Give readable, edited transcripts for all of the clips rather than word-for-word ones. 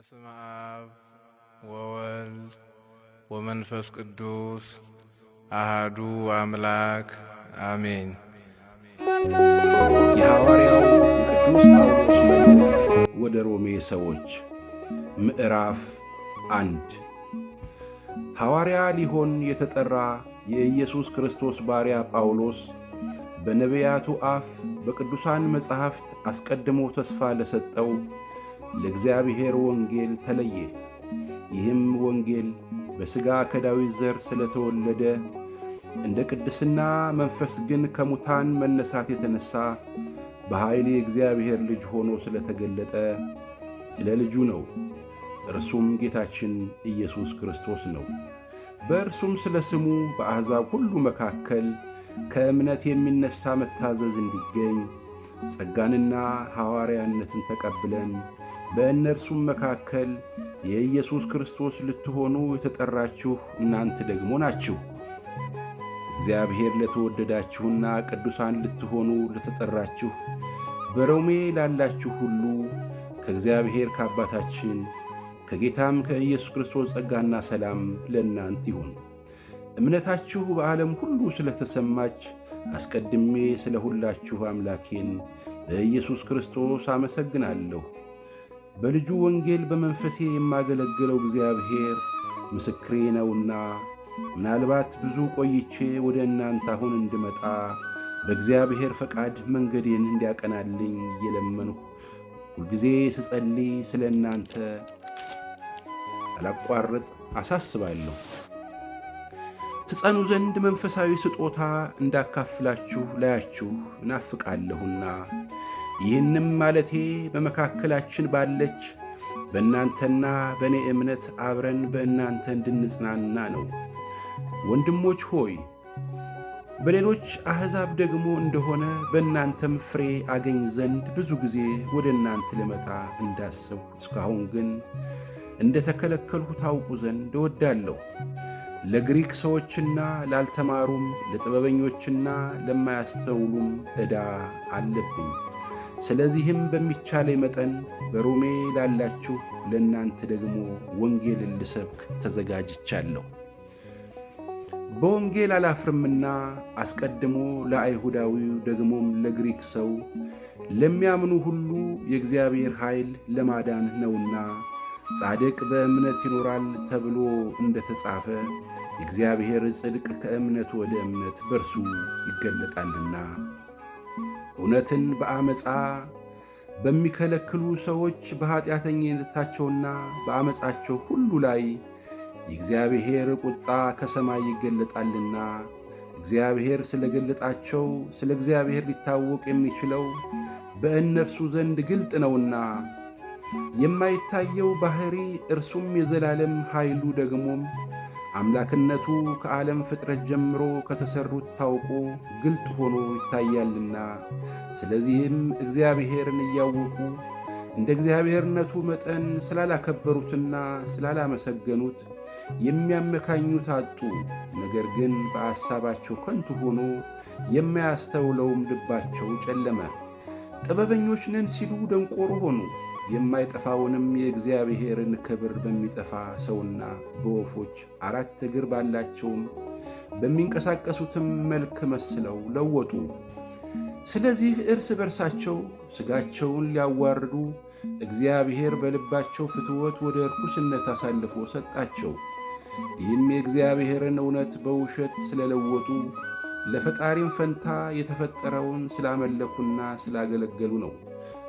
በስመ አብ ወወልድ ወመንፈስ ቅዱስ አሃዱ አምላክ አሜን። የሐዋርያው የቅዱስ ጳውሎስ መልእክት ወደ ሮሜ ሰዎች ምዕራፍ 1 ሐዋርያ ሊሆን የተጠራ የኢየሱስ ክርስቶስ ባሪያ ጳውሎስ በነቢያቱ አፍ በቅዱሳን መጻሕፍት አስቀድሞ ተስፋ ለሰጠው ለእግዚአብሔር ወንጌል ተለየ። ይህም ወንጌል በሥጋ ከዳዊት ዘር ስለተወለደ እንደ ቅድስና መንፈስ ግን ከሙታን መነሳት የተነሣ በኃይል የእግዚአብሔር ልጅ ሆኖ ስለተገለጠ ስለ ልጁ ነው። እርሱም ጌታችን ኢየሱስ ክርስቶስ ነው። በእርሱም ስለ ስሙ በአሕዛብ ሁሉ መካከል ከእምነት የሚነሣ መታዘዝ እንዲገኝ ጸጋንና ሐዋርያነትን ተቀብለን በእነርሱም መካከል የኢየሱስ ክርስቶስ ልትሆኑ የተጠራችሁ እናንተ ደግሞ ናችሁ። እግዚአብሔር ለተወደዳችሁና ቅዱሳን ልትሆኑ ለተጠራችሁ በሮሜ ላላችሁ ሁሉ ከእግዚአብሔር ከአባታችን ከጌታም ከኢየሱስ ክርስቶስ ጸጋና ሰላም ለእናንተ ይሁን። እምነታችሁ በዓለም ሁሉ ስለተሰማች አስቀድሜ ስለ ሁላችሁ አምላኬን በኢየሱስ ክርስቶስ አመሰግናለሁ። በልጁ ወንጌል በመንፈሴ የማገለግለው እግዚአብሔር ምስክሬ ነውና ምናልባት ብዙ ቆይቼ ወደ እናንተ አሁን እንድመጣ በእግዚአብሔር ፈቃድ መንገዴን እንዲያቀናልኝ እየለመንሁ ሁልጊዜ ስጸልይ ስለ እናንተ አላቋርጥ አሳስባለሁ። ትጸኑ ዘንድ መንፈሳዊ ስጦታ እንዳካፍላችሁ ላያችሁ እናፍቃለሁና ይህንም ማለቴ በመካከላችን ባለች በእናንተና በእኔ እምነት አብረን በእናንተ እንድንጽናና ነው። ወንድሞች ሆይ በሌሎች አሕዛብ ደግሞ እንደሆነ በእናንተም ፍሬ አገኝ ዘንድ ብዙ ጊዜ ወደ እናንተ ልመጣ እንዳሰብሁ እስካሁን ግን እንደ ተከለከልሁ ታውቁ ዘንድ እወዳለሁ። ለግሪክ ሰዎችና ላልተማሩም ለጥበበኞችና ለማያስተውሉም ዕዳ አለብኝ። ስለዚህም በሚቻለኝ መጠን በሮሜ ላላችሁ ለእናንተ ደግሞ ወንጌልን ልሰብክ ተዘጋጅቻለሁ። በወንጌል አላፍርምና አስቀድሞ ለአይሁዳዊው ደግሞም ለግሪክ ሰው ለሚያምኑ ሁሉ የእግዚአብሔር ኃይል ለማዳን ነውና ጻድቅ በእምነት ይኖራል ተብሎ እንደ ተጻፈ የእግዚአብሔር ጽድቅ ከእምነት ወደ እምነት በርሱ ይገለጣልና። እውነትን በአመፃ በሚከለክሉ ሰዎች በኀጢአተኝነታቸውና በአመፃቸው ሁሉ ላይ የእግዚአብሔር ቁጣ ከሰማይ ይገለጣልና እግዚአብሔር ስለ ገለጣቸው ስለ እግዚአብሔር ሊታወቅ የሚችለው በእነርሱ ዘንድ ግልጥ ነውና የማይታየው ባሕሪ እርሱም የዘላለም ኃይሉ ደግሞም አምላክነቱ ከዓለም ፍጥረት ጀምሮ ከተሠሩት ታውቆ ግልጥ ሆኖ ይታያልና ስለዚህም እግዚአብሔርን እያወቁ እንደ እግዚአብሔርነቱ መጠን ስላላከበሩትና ስላላመሰገኑት የሚያመካኙት አጡ። ነገር ግን በሐሳባቸው ከንቱ ሆኖ የማያስተውለውም ልባቸው ጨለመ። ጥበበኞች ነን ሲሉ ደንቆሮ ሆኑ። የማይጠፋውንም የእግዚአብሔርን ክብር በሚጠፋ ሰውና በወፎች አራት እግር ባላቸውም በሚንቀሳቀሱትም መልክ መስለው ለወጡ። ስለዚህ እርስ በርሳቸው ሥጋቸውን ሊያዋርዱ እግዚአብሔር በልባቸው ፍትወት ወደ ርኩስነት አሳልፎ ሰጣቸው። ይህም የእግዚአብሔርን እውነት በውሸት ስለለወጡ ለፈጣሪም ፈንታ የተፈጠረውን ስላመለኩና ስላገለገሉ ነው።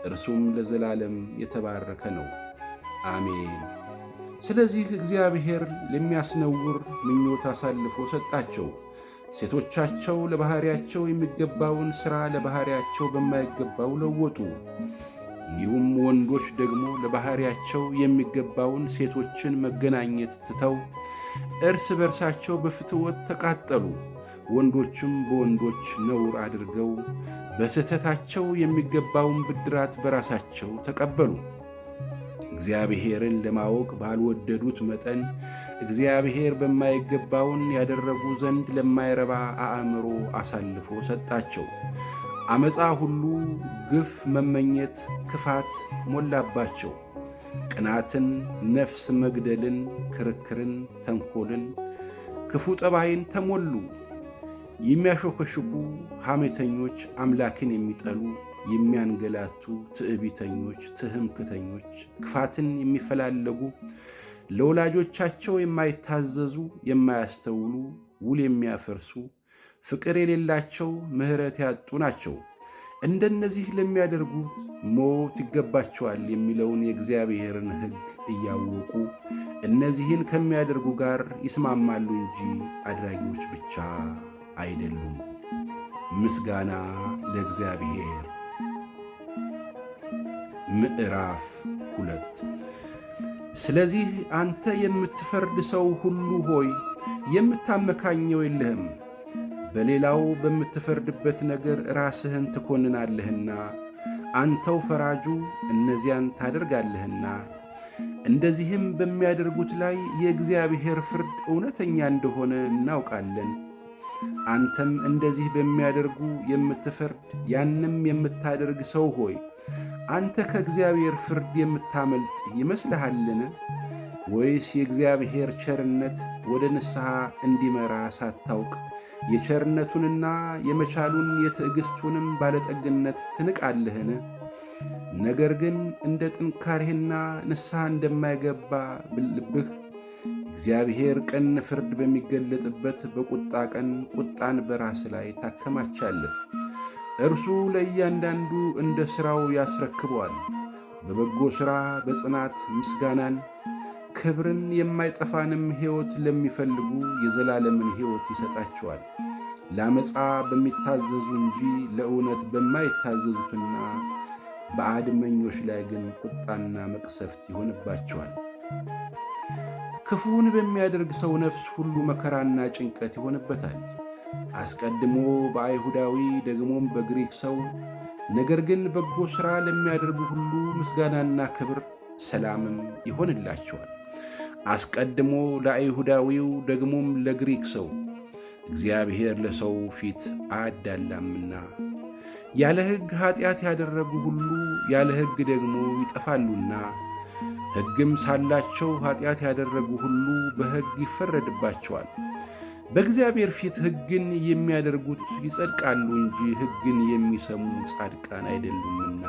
እርሱም ለዘላለም የተባረከ ነው። አሜን። ስለዚህ እግዚአብሔር ለሚያስነውር ምኞት አሳልፎ ሰጣቸው። ሴቶቻቸው ለባሕርያቸው የሚገባውን ሥራ ለባሕርያቸው በማይገባው ለወጡ። እንዲሁም ወንዶች ደግሞ ለባሕርያቸው የሚገባውን ሴቶችን መገናኘት ትተው እርስ በርሳቸው በፍትወት ተቃጠሉ። ወንዶችም በወንዶች ነውር አድርገው በስህተታቸው የሚገባውን ብድራት በራሳቸው ተቀበሉ። እግዚአብሔርን ለማወቅ ባልወደዱት መጠን እግዚአብሔር በማይገባውን ያደረጉ ዘንድ ለማይረባ አእምሮ አሳልፎ ሰጣቸው። ዓመፃ ሁሉ፣ ግፍ፣ መመኘት፣ ክፋት ሞላባቸው። ቅናትን፣ ነፍስ መግደልን፣ ክርክርን፣ ተንኰልን፣ ክፉ ጠባይን ተሞሉ። የሚያሾከሽኩ ሐሜተኞች፣ አምላክን የሚጠሉ፣ የሚያንገላቱ፣ ትዕቢተኞች፣ ትምክህተኞች፣ ክፋትን የሚፈላለጉ፣ ለወላጆቻቸው የማይታዘዙ፣ የማያስተውሉ፣ ውል የሚያፈርሱ፣ ፍቅር የሌላቸው፣ ምሕረት ያጡ ናቸው። እንደነዚህ ለሚያደርጉት ሞት ይገባቸዋል የሚለውን የእግዚአብሔርን ሕግ እያወቁ እነዚህን ከሚያደርጉ ጋር ይስማማሉ እንጂ አድራጊዎች ብቻ አይደሉም። ምስጋና ለእግዚአብሔር። ምዕራፍ 2 ስለዚህ አንተ የምትፈርድ ሰው ሁሉ ሆይ የምታመካኘው የለህም፣ በሌላው በምትፈርድበት ነገር ራስህን ትኮንናለህና፣ አንተው ፈራጁ እነዚያን ታደርጋለህና። እንደዚህም በሚያደርጉት ላይ የእግዚአብሔር ፍርድ እውነተኛ እንደሆነ እናውቃለን። አንተም እንደዚህ በሚያደርጉ የምትፈርድ ያንም የምታደርግ ሰው ሆይ አንተ ከእግዚአብሔር ፍርድ የምታመልጥ ይመስልሃልን? ወይስ የእግዚአብሔር ቸርነት ወደ ንስሐ እንዲመራ ሳታውቅ የቸርነቱንና የመቻሉን የትዕግሥቱንም ባለጠግነት ትንቃለህን? ነገር ግን እንደ ጥንካሬህና ንስሐ እንደማይገባ ልብህ እግዚአብሔር ቀን ፍርድ በሚገለጥበት በቁጣ ቀን ቁጣን በራስ ላይ ታከማቻለህ። እርሱ ለእያንዳንዱ እንደ ሥራው ያስረክበዋል። በበጎ ሥራ በጽናት ምስጋናን፣ ክብርን፣ የማይጠፋንም ሕይወት ለሚፈልጉ የዘላለምን ሕይወት ይሰጣቸዋል። ለዓመፃ በሚታዘዙ እንጂ ለእውነት በማይታዘዙትና በአድመኞች ላይ ግን ቁጣና መቅሰፍት ይሆንባቸዋል። ክፉውን በሚያደርግ ሰው ነፍስ ሁሉ መከራና ጭንቀት ይሆንበታል። አስቀድሞ በአይሁዳዊ ደግሞም በግሪክ ሰው፣ ነገር ግን በጎ ሥራ ለሚያደርጉ ሁሉ ምስጋናና ክብር ሰላምም ይሆንላቸዋል። አስቀድሞ ለአይሁዳዊው ደግሞም ለግሪክ ሰው፣ እግዚአብሔር ለሰው ፊት አያዳላምና። ያለ ሕግ ኀጢአት ያደረጉ ሁሉ ያለ ሕግ ደግሞ ይጠፋሉና፣ ሕግም ሳላቸው ኀጢአት ያደረጉ ሁሉ በሕግ ይፈረድባቸዋል። በእግዚአብሔር ፊት ሕግን የሚያደርጉት ይጸድቃሉ እንጂ ሕግን የሚሰሙ ጻድቃን አይደሉምና።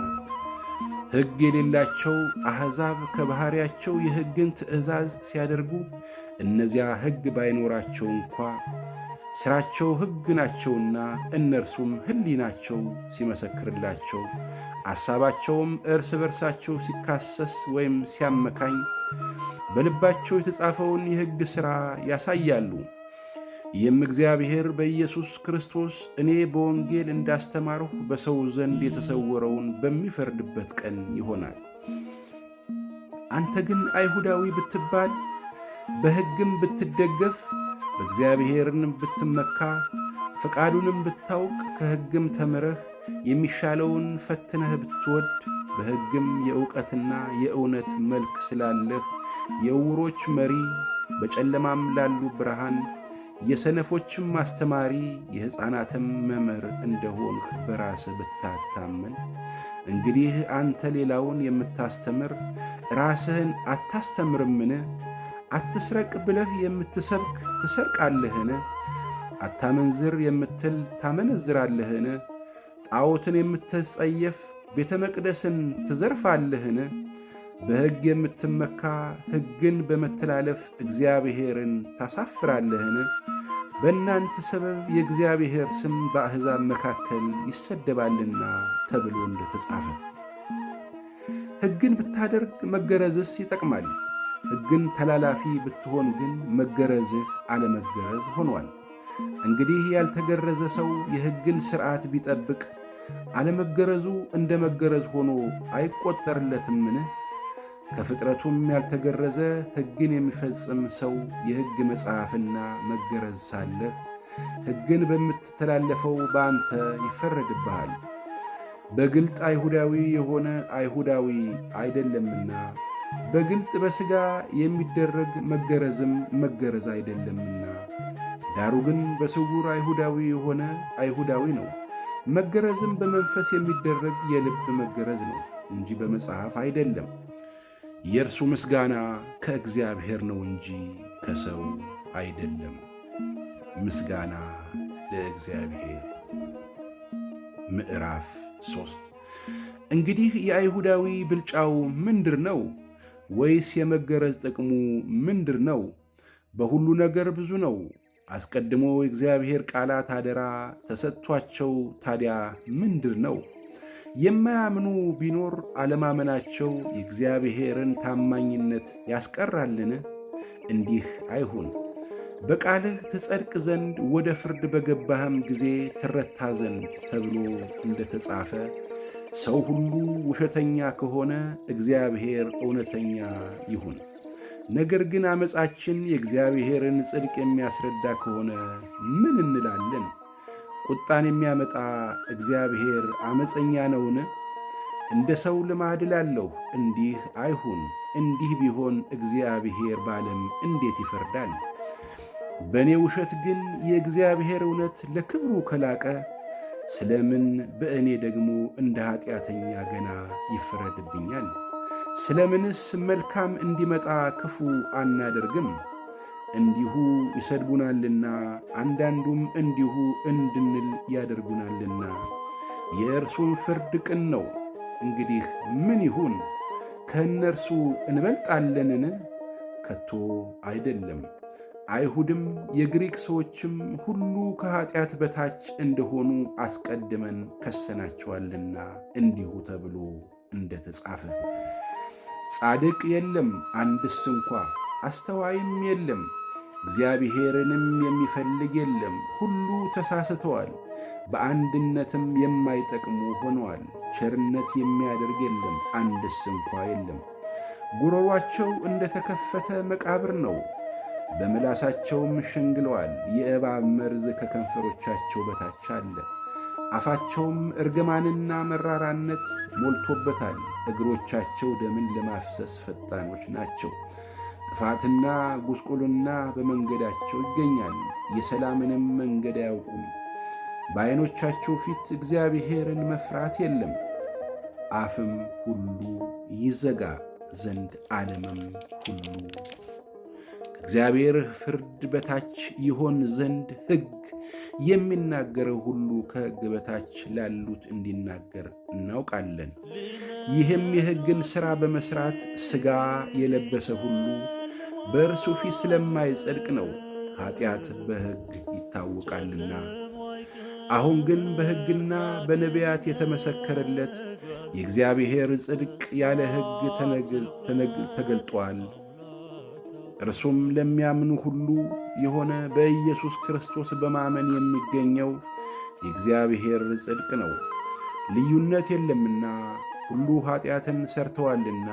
ሕግ የሌላቸው አሕዛብ ከባሕርያቸው የሕግን ትእዛዝ ሲያደርጉ እነዚያ ሕግ ባይኖራቸው እንኳ ሥራቸው ሕግ ናቸውና፣ እነርሱም ሕሊናቸው ሲመሰክርላቸው አሳባቸውም እርስ በርሳቸው ሲካሰስ ወይም ሲያመካኝ በልባቸው የተጻፈውን የሕግ ሥራ ያሳያሉ። ይህም እግዚአብሔር በኢየሱስ ክርስቶስ እኔ በወንጌል እንዳስተማርሁ በሰው ዘንድ የተሰወረውን በሚፈርድበት ቀን ይሆናል። አንተ ግን አይሁዳዊ ብትባል በሕግም ብትደገፍ በእግዚአብሔርን ብትመካ ፈቃዱንም ብታውቅ ከሕግም ተምረህ የሚሻለውን ፈትነህ ብትወድ በሕግም የእውቀትና የእውነት መልክ ስላለህ የዕውሮች መሪ በጨለማም ላሉ ብርሃን የሰነፎችም አስተማሪ የሕፃናትም መምህር እንደሆንህ በራስህ ብታታመን፣ እንግዲህ አንተ ሌላውን የምታስተምር ራስህን አታስተምርምን? አትስረቅ ብለህ የምትሰብክ ትሰርቃለህን? አታመንዝር የምትል ታመነዝራለህን? ጣዖትን የምትጸየፍ ቤተ መቅደስን ትዘርፋለህን? በሕግ የምትመካ ሕግን በመተላለፍ እግዚአብሔርን ታሳፍራለህን? በእናንተ ሰበብ የእግዚአብሔር ስም በአሕዛብ መካከል ይሰደባልና ተብሎ እንደተጻፈ። ሕግን ብታደርግ መገረዝስ ይጠቅማል። ሕግን ተላላፊ ብትሆን ግን መገረዝህ አለመገረዝ ሆኗል። እንግዲህ ያልተገረዘ ሰው የሕግን ሥርዓት ቢጠብቅ አለመገረዙ እንደ መገረዝ ሆኖ አይቈጠርለትምን? ከፍጥረቱም ያልተገረዘ ሕግን የሚፈጽም ሰው የሕግ መጽሐፍና መገረዝ ሳለህ ሕግን በምትተላለፈው በአንተ ይፈረድብሃል። በግልጥ አይሁዳዊ የሆነ አይሁዳዊ አይደለምና፣ በግልጥ በሥጋ የሚደረግ መገረዝም መገረዝ አይደለምና። ዳሩ ግን በስውር አይሁዳዊ የሆነ አይሁዳዊ ነው። መገረዝም በመንፈስ የሚደረግ የልብ መገረዝ ነው እንጂ በመጽሐፍ አይደለም። የእርሱ ምስጋና ከእግዚአብሔር ነው እንጂ ከሰው አይደለም። ምስጋና ለእግዚአብሔር። ምዕራፍ 3 እንግዲህ የአይሁዳዊ ብልጫው ምንድር ነው? ወይስ የመገረዝ ጥቅሙ ምንድር ነው? በሁሉ ነገር ብዙ ነው። አስቀድሞ የእግዚአብሔር ቃላት አደራ ተሰጥቷቸው ታዲያ ምንድር ነው? የማያምኑ ቢኖር አለማመናቸው የእግዚአብሔርን ታማኝነት ያስቀራልን? እንዲህ አይሁን። በቃልህ ትጸድቅ ዘንድ ወደ ፍርድ በገባህም ጊዜ ትረታ ዘንድ ተብሎ እንደ ተጻፈ ሰው ሁሉ ውሸተኛ ከሆነ እግዚአብሔር እውነተኛ ይሁን። ነገር ግን ዓመፃችን የእግዚአብሔርን ጽድቅ የሚያስረዳ ከሆነ ምን እንላለን? ቁጣን የሚያመጣ እግዚአብሔር ዓመፀኛ ነውን? እንደ ሰው ልማድ እላለሁ፣ እንዲህ አይሁን። እንዲህ ቢሆን እግዚአብሔር በዓለም እንዴት ይፈርዳል? በእኔ ውሸት ግን የእግዚአብሔር እውነት ለክብሩ ከላቀ ስለምን በእኔ ደግሞ እንደ ኃጢአተኛ ገና ይፈረድብኛል? ስለምንስ መልካም እንዲመጣ ክፉ አናደርግም? እንዲሁ ይሰድቡናልና አንዳንዱም እንዲሁ እንድንል ያደርጉናልና የእርሱም ፍርድ ቅን ነው። እንግዲህ ምን ይሁን? ከእነርሱ እንበልጣለንን? ከቶ አይደለም። አይሁድም የግሪክ ሰዎችም ሁሉ ከኀጢአት በታች እንደሆኑ አስቀድመን ከሰናቸዋልና እንዲሁ ተብሎ እንደ ተጻፈ ጻድቅ የለም አንድስ እንኳ፣ አስተዋይም የለም፣ እግዚአብሔርንም የሚፈልግ የለም። ሁሉ ተሳስተዋል፣ በአንድነትም የማይጠቅሙ ሆነዋል። ቸርነት የሚያደርግ የለም አንድስ እንኳ የለም። ጉሮሯቸው እንደ ተከፈተ መቃብር ነው፣ በምላሳቸውም ሸንግለዋል። የእባብ መርዝ ከከንፈሮቻቸው በታች አለ፣ አፋቸውም እርግማንና መራራነት ሞልቶበታል። እግሮቻቸው ደምን ለማፍሰስ ፈጣኖች ናቸው። ጥፋትና ጉስቁልና በመንገዳቸው ይገኛል፣ የሰላምንም መንገድ አያውቁም። በዓይኖቻቸው ፊት እግዚአብሔርን መፍራት የለም። አፍም ሁሉ ይዘጋ ዘንድ ዓለምም ሁሉ ከእግዚአብሔር ፍርድ በታች ይሆን ዘንድ ሕግ የሚናገረው ሁሉ ከሕግ በታች ላሉት እንዲናገር እናውቃለን። ይህም የሕግን ሥራ በመሥራት ሥጋ የለበሰ ሁሉ በእርሱ ፊት ስለማይጸድቅ ነው፣ ኀጢአት በሕግ ይታወቃልና። አሁን ግን በሕግና በነቢያት የተመሰከረለት የእግዚአብሔር ጽድቅ ያለ ሕግ ተገልጧል። እርሱም ለሚያምኑ ሁሉ የሆነ በኢየሱስ ክርስቶስ በማመን የሚገኘው የእግዚአብሔር ጽድቅ ነው። ልዩነት የለምና ሁሉ ኀጢአትን ሠርተዋልና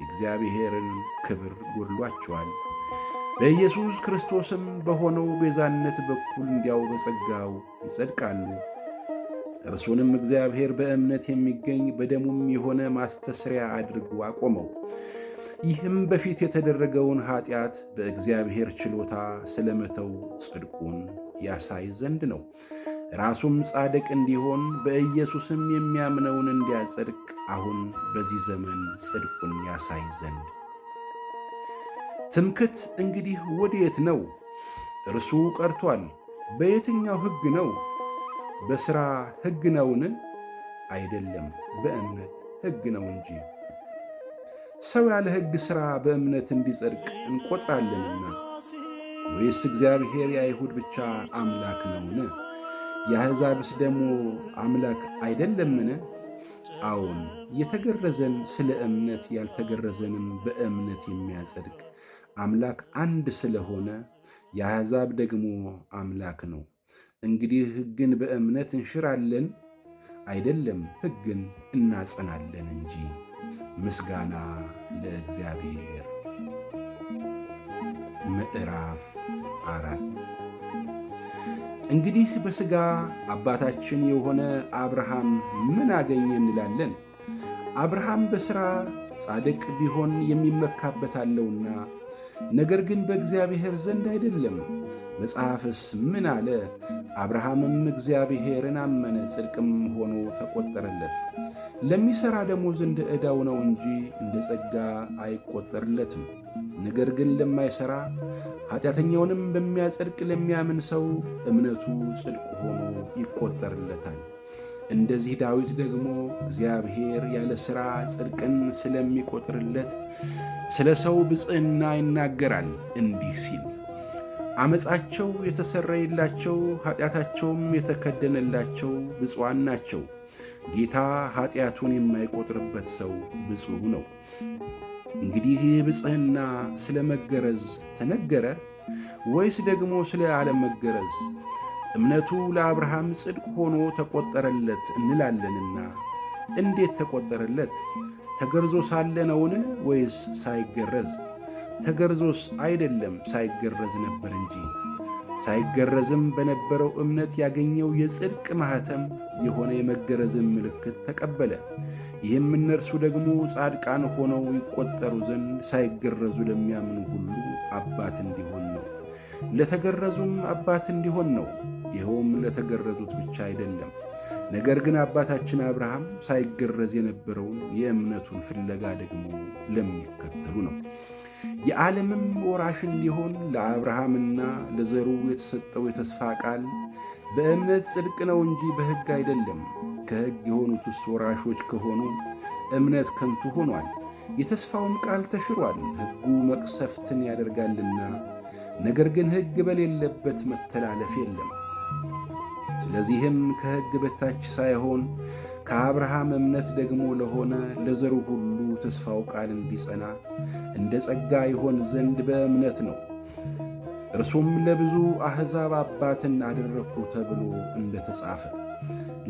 የእግዚአብሔርን ክብር ጎድሏቸዋል። በኢየሱስ ክርስቶስም በሆነው ቤዛነት በኩል እንዲያው በጸጋው ይጸድቃሉ። እርሱንም እግዚአብሔር በእምነት የሚገኝ በደሙም የሆነ ማስተስሪያ አድርጎ አቆመው። ይህም በፊት የተደረገውን ኀጢአት በእግዚአብሔር ችሎታ ስለመተው ጽድቁን ያሳይ ዘንድ ነው። ራሱም ጻድቅ እንዲሆን በኢየሱስም የሚያምነውን እንዲያጸድቅ አሁን በዚህ ዘመን ጽድቁን ያሳይ ዘንድ። ትምክህት እንግዲህ ወዴት ነው? እርሱ ቀርቶአል። በየትኛው ሕግ ነው? በሥራ ሕግ ነውን? አይደለም፣ በእምነት ሕግ ነው እንጂ። ሰው ያለ ሕግ ሥራ በእምነት እንዲጸድቅ እንቈጥራለንና። ወይስ እግዚአብሔር የአይሁድ ብቻ አምላክ ነውን? የአሕዛብስ ደግሞ አምላክ አይደለምን? አዎን፣ የተገረዘን ስለ እምነት ያልተገረዘንም በእምነት የሚያጸድቅ አምላክ አንድ ስለሆነ የአሕዛብ ደግሞ አምላክ ነው። እንግዲህ ሕግን በእምነት እንሽራለን? አይደለም፣ ሕግን እናጸናለን እንጂ። ምስጋና ለእግዚአብሔር። ምዕራፍ 4 እንግዲህ በሥጋ አባታችን የሆነ አብርሃም ምን አገኘ እንላለን? አብርሃም በሥራ ጻድቅ ቢሆን የሚመካበት አለውና፣ ነገር ግን በእግዚአብሔር ዘንድ አይደለም። መጽሐፍስ ምን አለ? አብርሃምም እግዚአብሔርን አመነ፣ ጽድቅም ሆኖ ተቈጠረለት። ለሚሠራ ደሞዝ እንደ ዕዳው ነው እንጂ እንደ ጸጋ አይቈጠርለትም። ነገር ግን ለማይሠራ ኃጢአተኛውንም በሚያጸድቅ ለሚያምን ሰው እምነቱ ጽድቅ ሆኖ ይቈጠርለታል። እንደዚህ ዳዊት ደግሞ እግዚአብሔር ያለ ሥራ ጽድቅን ስለሚቈጥርለት ስለ ሰው ብፅዕና ይናገራል እንዲህ ሲል፣ ዓመፃቸው የተሰረየላቸው ኃጢአታቸውም የተከደነላቸው ብፁዓን ናቸው። ጌታ ኃጢአቱን የማይቈጥርበት ሰው ብፁዕ ነው። እንግዲህ ብፅዕና ስለ መገረዝ ተነገረ ወይስ ደግሞ ስለ አለመገረዝ? እምነቱ ለአብርሃም ጽድቅ ሆኖ ተቈጠረለት እንላለንና፣ እንዴት ተቈጠረለት? ተገርዞ ሳለ ነውን? ወይስ ሳይገረዝ? ተገርዞስ አይደለም ሳይገረዝ ነበር እንጂ። ሳይገረዝም በነበረው እምነት ያገኘው የጽድቅ ማኅተም የሆነ የመገረዝን ምልክት ተቀበለ። ይህም እነርሱ ደግሞ ጻድቃን ሆነው ይቈጠሩ ዘንድ ሳይገረዙ ለሚያምኑ ሁሉ አባት እንዲሆን ነው። ለተገረዙም አባት እንዲሆን ነው። ይኸውም ለተገረዙት ብቻ አይደለም፣ ነገር ግን አባታችን አብርሃም ሳይገረዝ የነበረውን የእምነቱን ፍለጋ ደግሞ ለሚከተሉ ነው። የዓለምም ወራሽ እንዲሆን ለአብርሃምና ለዘሩ የተሰጠው የተስፋ ቃል በእምነት ጽድቅ ነው እንጂ በሕግ አይደለም። ከሕግ የሆኑትስ ወራሾች ከሆኑ እምነት ከንቱ ሆኗል፣ የተስፋውም ቃል ተሽሯል። ሕጉ መቅሰፍትን ያደርጋልና፣ ነገር ግን ሕግ በሌለበት መተላለፍ የለም። ስለዚህም ከሕግ በታች ሳይሆን ከአብርሃም እምነት ደግሞ ለሆነ ለዘሩ ሁሉ ተስፋው ቃል እንዲጸና እንደ ጸጋ ይሆን ዘንድ በእምነት ነው። እርሱም ለብዙ አሕዛብ አባትን አደረግሁ ተብሎ እንደ ተጻፈ፣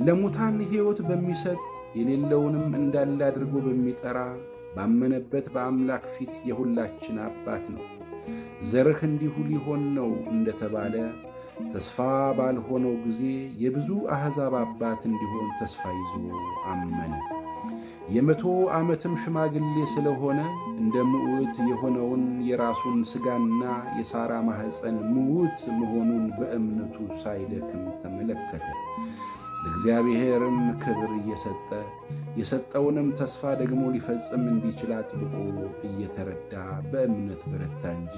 ለሙታን ሕይወት በሚሰጥ የሌለውንም እንዳለ አድርጎ በሚጠራ ባመነበት በአምላክ ፊት የሁላችን አባት ነው። ዘርህ እንዲሁ ሊሆን ነው እንደተባለ ተስፋ ባልሆነው ጊዜ የብዙ አሕዛብ አባት እንዲሆን ተስፋ ይዞ አመነ። የ100 ዓመትም ሽማግሌ ስለሆነ እንደ ምውት የሆነውን የራሱን ሥጋና የሳራ ማኅፀን ምውት መሆኑን በእምነቱ ሳይደክም ተመለከተ። ለእግዚአብሔርም ክብር እየሰጠ የሰጠውንም ተስፋ ደግሞ ሊፈጽም እንዲችል አጥብቆ እየተረዳ በእምነት በረታ እንጂ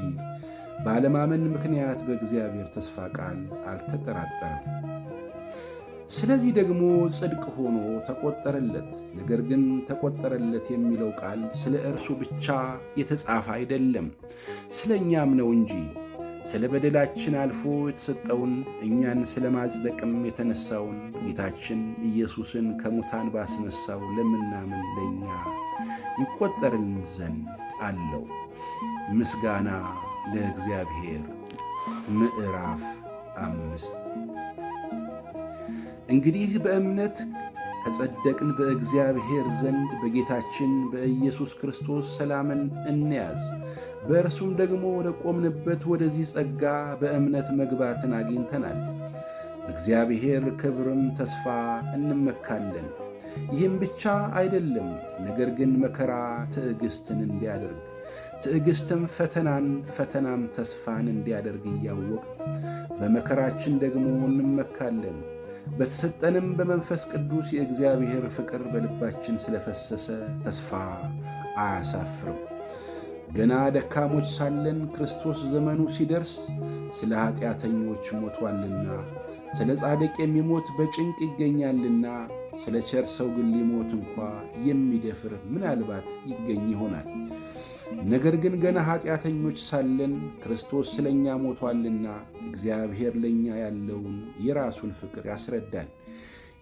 ባለማመን ምክንያት በእግዚአብሔር ተስፋ ቃል አልተጠራጠረም። ስለዚህ ደግሞ ጽድቅ ሆኖ ተቈጠረለት። ነገር ግን ተቈጠረለት የሚለው ቃል ስለ እርሱ ብቻ የተጻፈ አይደለም፣ ስለ እኛም ነው እንጂ። ስለ በደላችን አልፎ የተሰጠውን እኛን ስለ ማጽደቅም የተነሣውን ጌታችን ኢየሱስን ከሙታን ባስነሣው ለምናምን ለእኛ ይቈጠርን ዘንድ አለው። ምስጋና ለእግዚአብሔር። ምዕራፍ 5 እንግዲህ በእምነት ከጸደቅን በእግዚአብሔር ዘንድ በጌታችን በኢየሱስ ክርስቶስ ሰላምን እንያዝ። በእርሱም ደግሞ ወደ ቆምንበት ወደዚህ ጸጋ በእምነት መግባትን አግኝተናል። በእግዚአብሔር ክብርም ተስፋ እንመካለን። ይህም ብቻ አይደለም፣ ነገር ግን መከራ ትዕግሥትን እንዲያደርግ፣ ትዕግሥትም ፈተናን፣ ፈተናም ተስፋን እንዲያደርግ እያወቅ በመከራችን ደግሞ እንመካለን። በተሰጠንም በመንፈስ ቅዱስ የእግዚአብሔር ፍቅር በልባችን ስለፈሰሰ ተስፋ አያሳፍርም። ገና ደካሞች ሳለን ክርስቶስ ዘመኑ ሲደርስ ስለ ኃጢአተኞች ሞቷልና፣ ስለ ጻድቅ የሚሞት በጭንቅ ይገኛልና፣ ስለ ቸር ሰው ግን ሊሞት እንኳ የሚደፍር ምናልባት ይገኝ ይሆናል። ነገር ግን ገና ኃጢአተኞች ሳለን ክርስቶስ ስለ እኛ ሞቷልና እግዚአብሔር ለእኛ ያለውን የራሱን ፍቅር ያስረዳል።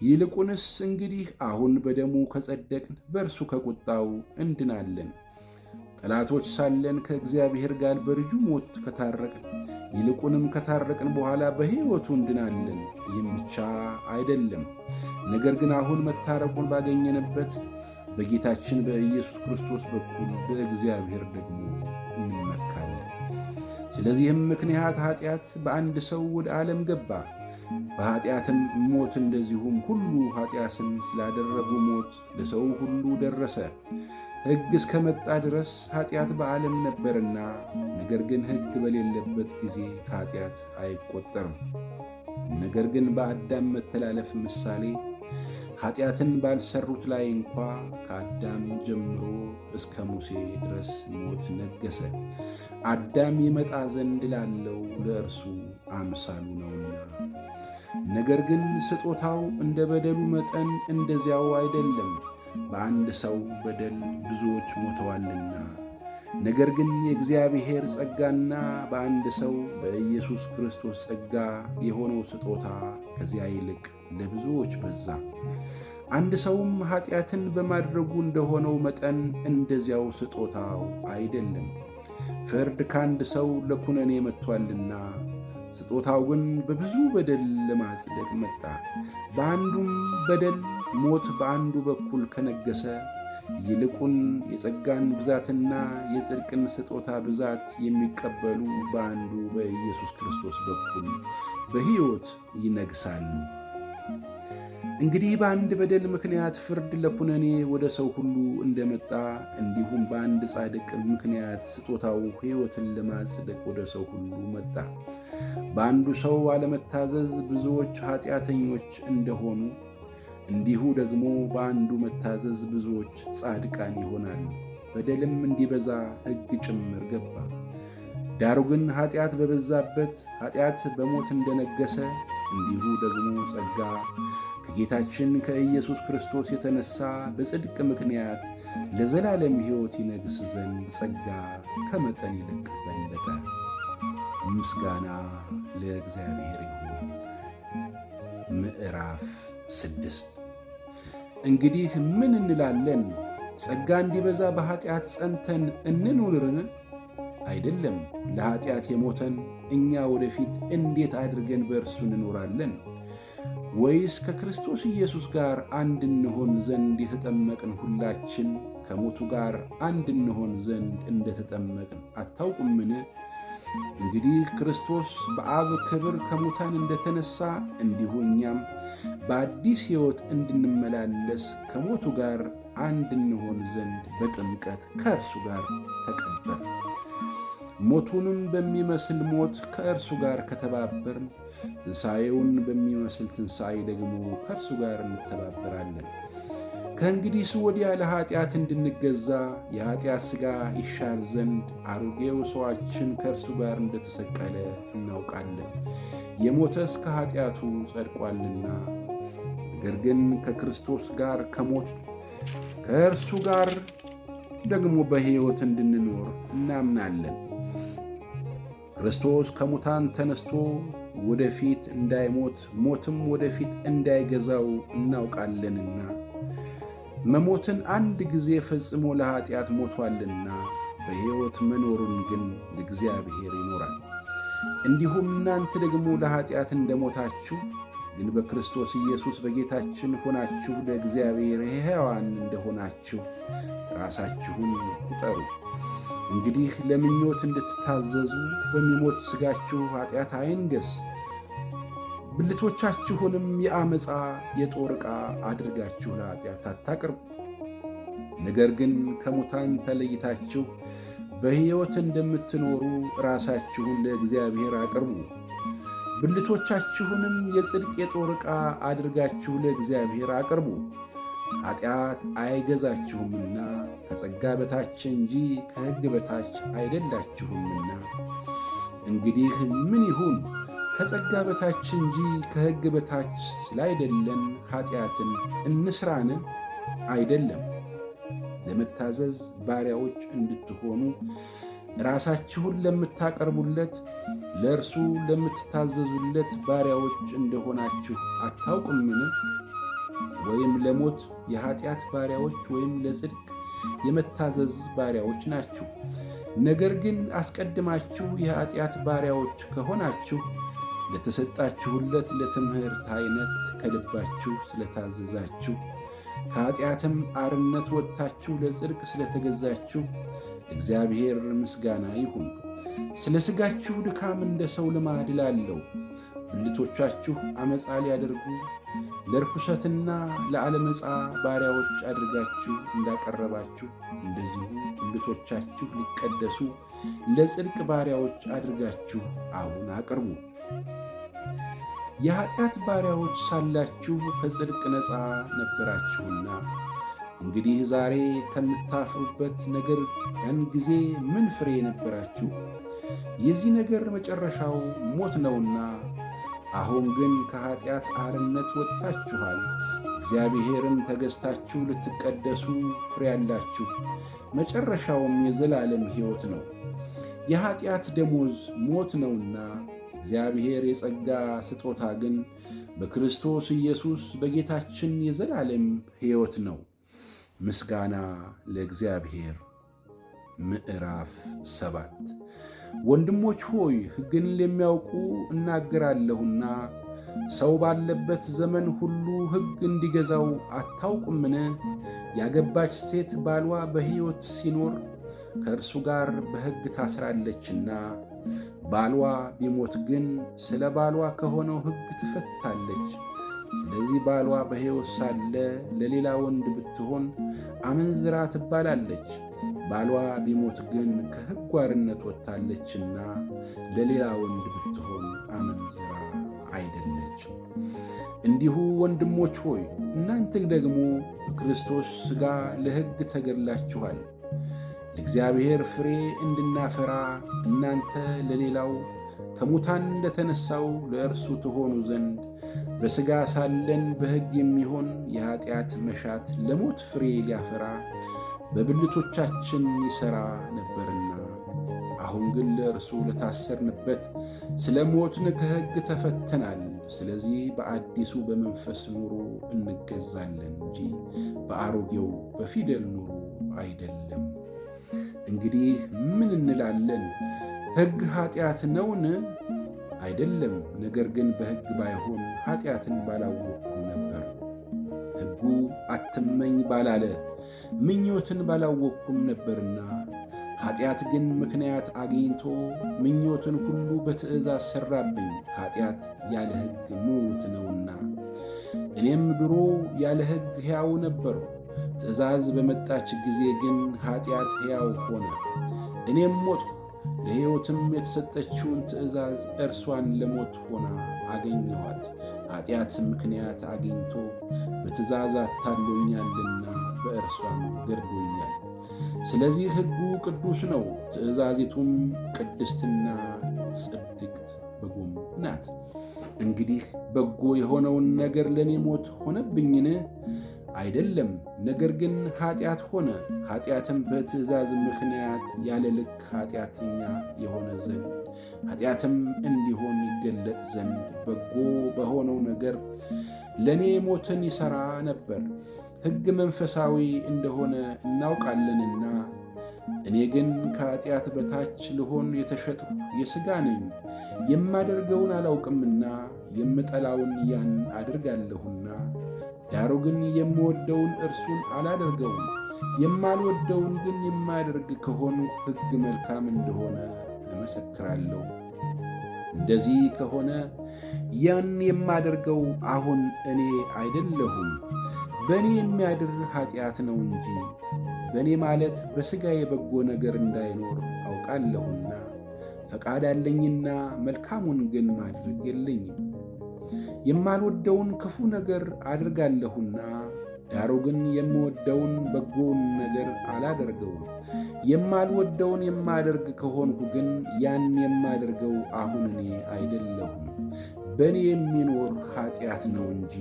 ይልቁንስ እንግዲህ አሁን በደሙ ከጸደቅን በእርሱ ከቁጣው እንድናለን። ጠላቶች ሳለን ከእግዚአብሔር ጋር በልጁ ሞት ከታረቅን፣ ይልቁንም ከታረቅን በኋላ በሕይወቱ እንድናለን። ይህም ብቻ አይደለም፣ ነገር ግን አሁን መታረቁን ባገኘንበት በጌታችን በኢየሱስ ክርስቶስ በኩል በእግዚአብሔር ደግሞ እንመካለን። ስለዚህም ምክንያት ኃጢአት በአንድ ሰው ወደ ዓለም ገባ፣ በኃጢአትም ሞት፣ እንደዚሁም ሁሉ ኃጢአትን ስላደረጉ ሞት ለሰው ሁሉ ደረሰ። ሕግ እስከ መጣ ድረስ ኃጢአት በዓለም ነበርና፣ ነገር ግን ሕግ በሌለበት ጊዜ ኃጢአት አይቈጠርም። ነገር ግን በአዳም መተላለፍ ምሳሌ ኃጢአትን ባልሰሩት ላይ እንኳ ከአዳም ጀምሮ እስከ ሙሴ ድረስ ሞት ነገሰ። አዳም ይመጣ ዘንድ ላለው ለእርሱ አምሳሉ ነውና። ነገር ግን ስጦታው እንደ በደሉ መጠን እንደዚያው አይደለም። በአንድ ሰው በደል ብዙዎች ሞተዋልና። ነገር ግን የእግዚአብሔር ጸጋና በአንድ ሰው በኢየሱስ ክርስቶስ ጸጋ የሆነው ስጦታ ከዚያ ይልቅ ለብዙዎች በዛ። አንድ ሰውም ኃጢአትን በማድረጉ እንደሆነው መጠን እንደዚያው ስጦታው አይደለም። ፍርድ ከአንድ ሰው ለኩነኔ መጥቶአልና፣ ስጦታው ግን በብዙ በደል ለማጽደቅ መጣ። በአንዱም በደል ሞት በአንዱ በኩል ከነገሰ፣ ይልቁን የጸጋን ብዛትና የጽድቅን ስጦታ ብዛት የሚቀበሉ በአንዱ በኢየሱስ ክርስቶስ በኩል በሕይወት ይነግሣሉ። እንግዲህ በአንድ በደል ምክንያት ፍርድ ለኩነኔ ወደ ሰው ሁሉ እንደመጣ፣ እንዲሁም በአንድ ጻድቅ ምክንያት ስጦታው ሕይወትን ለማጽደቅ ወደ ሰው ሁሉ መጣ። በአንዱ ሰው አለመታዘዝ ብዙዎች ኃጢአተኞች እንደሆኑ፣ እንዲሁ ደግሞ በአንዱ መታዘዝ ብዙዎች ጻድቃን ይሆናሉ። በደልም እንዲበዛ ሕግ ጭምር ገባ። ዳሩ ግን ኃጢአት በበዛበት ኃጢአት በሞት እንደነገሰ፣ እንዲሁ ደግሞ ጸጋ ከጌታችን ከኢየሱስ ክርስቶስ የተነሣ በጽድቅ ምክንያት ለዘላለም ሕይወት ይነግሥ ዘንድ ጸጋ ከመጠን ይልቅ በለጠ። ምስጋና ለእግዚአብሔር ይሁን። ምዕራፍ 6 እንግዲህ ምን እንላለን? ጸጋ እንዲበዛ በኃጢአት ጸንተን እንኑርን? አይደለም። ለኃጢአት የሞተን እኛ ወደፊት እንዴት አድርገን በእርሱ እንኖራለን? ወይስ ከክርስቶስ ኢየሱስ ጋር አንድ እንሆን ዘንድ የተጠመቅን ሁላችን ከሞቱ ጋር አንድ እንሆን ዘንድ እንደተጠመቅን አታውቁምን? እንግዲህ ክርስቶስ በአብ ክብር ከሙታን እንደተነሣ እንዲሁ እኛም በአዲስ ሕይወት እንድንመላለስ ከሞቱ ጋር አንድ እንሆን ዘንድ በጥምቀት ከእርሱ ጋር ተቀበርን። ሞቱንም በሚመስል ሞት ከእርሱ ጋር ከተባበርን፣ ትንሣኤውን በሚመስል ትንሣኤ ደግሞ ከእርሱ ጋር እንተባበራለን። ከእንግዲህ ወዲያ ለኃጢአት እንድንገዛ የኃጢአት ሥጋ ይሻር ዘንድ አሮጌው ሰዋችን ከእርሱ ጋር እንደተሰቀለ እናውቃለን። የሞተስ ከኃጢአቱ ጸድቋልና። ነገር ግን ከክርስቶስ ጋር ከሞት ከእርሱ ጋር ደግሞ በሕይወት እንድንኖር እናምናለን። ክርስቶስ ከሙታን ተነስቶ ወደፊት እንዳይሞት ሞትም ወደፊት እንዳይገዛው እናውቃለንና፣ መሞትን አንድ ጊዜ ፈጽሞ ለኃጢአት ሞቷልና በሕይወት መኖሩን ግን ለእግዚአብሔር ይኖራል። እንዲሁም እናንተ ደግሞ ለኃጢአት እንደሞታችሁ ግን በክርስቶስ ኢየሱስ በጌታችን ሆናችሁ ለእግዚአብሔር ሕያዋን እንደሆናችሁ ራሳችሁን ቁጠሩ። እንግዲህ ለምኞት እንድትታዘዙ በሚሞት ሥጋችሁ ኃጢአት አይንገስ። ብልቶቻችሁንም የአመፃ የጦር ዕቃ አድርጋችሁ ለኃጢአት አታቅርቡ። ነገር ግን ከሙታን ተለይታችሁ በሕይወት እንደምትኖሩ ራሳችሁን ለእግዚአብሔር አቅርቡ። ብልቶቻችሁንም የጽድቅ የጦር ዕቃ አድርጋችሁ ለእግዚአብሔር አቅርቡ። ኃጢአት አይገዛችሁምና ከጸጋ በታች እንጂ ከሕግ በታች አይደላችሁምና። እንግዲህ ምን ይሁን? ከጸጋ በታች እንጂ ከሕግ በታች ስላይደለን ኃጢአትን እንስራን? አይደለም። ለመታዘዝ ባሪያዎች እንድትሆኑ ራሳችሁን ለምታቀርቡለት ለእርሱ ለምትታዘዙለት ባሪያዎች እንደሆናችሁ አታውቁምን? ወይም ለሞት የኃጢአት ባሪያዎች ወይም ለጽድቅ የመታዘዝ ባሪያዎች ናችሁ። ነገር ግን አስቀድማችሁ የኃጢአት ባሪያዎች ከሆናችሁ ለተሰጣችሁለት ለትምህርት አይነት ከልባችሁ ስለታዘዛችሁ ከኃጢአትም አርነት ወጥታችሁ ለጽድቅ ስለተገዛችሁ እግዚአብሔር ምስጋና ይሁን። ስለ ሥጋችሁ ድካም እንደ ሰው ልማድ እላለሁ። ብልቶቻችሁ ዓመፃ ሊያደርጉ ለርኩሰትና ለዓለመፃ ባሪያዎች አድርጋችሁ እንዳቀረባችሁ እንደዚሁ ብልቶቻችሁ ሊቀደሱ ለጽድቅ ባሪያዎች አድርጋችሁ አሁን አቅርቡ። የኀጢአት ባሪያዎች ሳላችሁ ከጽድቅ ነፃ ነበራችሁና። እንግዲህ ዛሬ ከምታፍሩበት ነገር ያን ጊዜ ምን ፍሬ ነበራችሁ? የዚህ ነገር መጨረሻው ሞት ነውና። አሁን ግን ከኀጢአት አርነት ወጥታችኋል፣ እግዚአብሔርን ተገዝታችሁ ልትቀደሱ ፍሬ ያላችሁ፣ መጨረሻውም የዘላለም ሕይወት ነው። የኀጢአት ደሞዝ ሞት ነውና፣ እግዚአብሔር የጸጋ ስጦታ ግን በክርስቶስ ኢየሱስ በጌታችን የዘላለም ሕይወት ነው። ምስጋና ለእግዚአብሔር። ምዕራፍ 7 ወንድሞች ሆይ ሕግን ለሚያውቁ እናገራለሁና ሰው ባለበት ዘመን ሁሉ ሕግ እንዲገዛው አታውቁምን? ያገባች ሴት ባሏ በሕይወት ሲኖር ከእርሱ ጋር በሕግ ታስራለችና፣ ባሏ ቢሞት ግን ስለ ባሏ ከሆነው ሕግ ትፈታለች። ስለዚህ ባሏ በሕይወት ሳለ ለሌላ ወንድ ብትሆን አመንዝራ ትባላለች። ባሏ ቢሞት ግን ከሕግ አርነት ወጥታለችና ለሌላ ወንድ ብትሆን አመንዝራ አይደለችም። እንዲሁ ወንድሞች ሆይ እናንተ ደግሞ በክርስቶስ ሥጋ ለሕግ ተገድላችኋል፣ ለእግዚአብሔር ፍሬ እንድናፈራ እናንተ ለሌላው ከሙታን እንደተነሣው ለእርሱ ትሆኑ ዘንድ በሥጋ ሳለን በሕግ የሚሆን የኀጢአት መሻት ለሞት ፍሬ ሊያፈራ በብልቶቻችን ይሠራ ነበርና፣ አሁን ግን ለእርሱ ለታሰርንበት ስለ ሞትን ከሕግ ተፈተናል። ስለዚህ በአዲሱ በመንፈስ ኑሮ እንገዛለን እንጂ በአሮጌው በፊደል ኑሮ አይደለም። እንግዲህ ምን እንላለን? ሕግ ኀጢአት ነውን? አይደለም። ነገር ግን በሕግ ባይሆን ኀጢአትን ባላወቅኩም ነበር። ሕጉ አትመኝ ባላለ ምኞትን ባላወቅኩም ነበርና፣ ኀጢአት ግን ምክንያት አግኝቶ ምኞትን ሁሉ በትእዛዝ ሠራብኝ። ኀጢአት ያለ ሕግ ሞት ነውና፣ እኔም ድሮ ያለ ሕግ ሕያው ነበርሁ። ትእዛዝ በመጣች ጊዜ ግን ኀጢአት ሕያው ሆነ፣ እኔም ሞትሁ። ለሕይወትም የተሰጠችውን ትእዛዝ እርሷን ለሞት ሆና አገኘኋት። ኀጢአት ምክንያት አግኝቶ በትእዛዝ አታሎኛልና በእርሷም ገድሎኛል። ስለዚህ ሕጉ ቅዱስ ነው፣ ትእዛዚቱም ቅድስትና ጽድቅት በጎም ናት። እንግዲህ በጎ የሆነውን ነገር ለእኔ ሞት ሆነብኝን? አይደለም። ነገር ግን ኀጢአት ሆነ። ኀጢአትም በትእዛዝ ምክንያት ያለ ልክ ኀጢአተኛ የሆነ ዘንድ ኀጢአትም እንዲሆን ይገለጥ ዘንድ በጎ በሆነው ነገር ለእኔ ሞትን ይሠራ ነበር። ሕግ መንፈሳዊ እንደሆነ እናውቃለንና፣ እኔ ግን ከኀጢአት በታች ልሆን የተሸጥሁ የሥጋ ነኝ። የማደርገውን አላውቅምና የምጠላውን ያን አድርጋለሁና፣ ዳሩ ግን የምወደውን እርሱን አላደርገውም። የማልወደውን ግን የማደርግ ከሆኑ ሕግ መልካም እንደሆነ እመሰክራለሁ። እንደዚህ ከሆነ ያን የማደርገው አሁን እኔ አይደለሁም፣ በእኔ የሚያድር ኀጢአት ነው እንጂ። በእኔ ማለት በሥጋዬ በጎ ነገር እንዳይኖር አውቃለሁና፣ ፈቃድ አለኝና መልካሙን ግን ማድረግ የለኝም። የማልወደውን ክፉ ነገር አድርጋለሁና፣ ዳሩ ግን የምወደውን በጎውን ነገር አላደርገውም። የማልወደውን የማደርግ ከሆንሁ ግን ያን የማደርገው አሁን እኔ አይደለሁም፣ በእኔ የሚኖር ኀጢአት ነው እንጂ።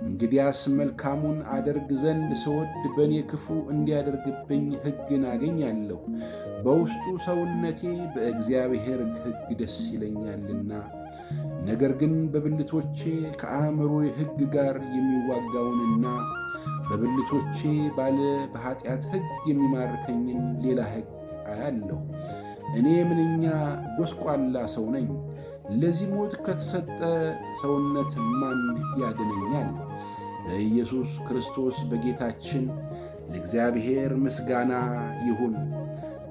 እንግዲያስ መልካሙን አደርግ ዘንድ ስወድ በእኔ ክፉ እንዲያደርግብኝ ሕግን አገኛለሁ። በውስጡ ሰውነቴ በእግዚአብሔር ሕግ ደስ ይለኛልና፣ ነገር ግን በብልቶቼ ከአእምሮዬ ሕግ ጋር የሚዋጋውንና በብልቶቼ ባለ በኀጢአት ሕግ የሚማርከኝን ሌላ ሕግ አያለሁ። እኔ ምንኛ ጎስቋላ ሰው ነኝ! ለዚህ ሞት ከተሰጠ ሰውነት ማን ያድነኛል? ለኢየሱስ ክርስቶስ በጌታችን ለእግዚአብሔር ምስጋና ይሁን።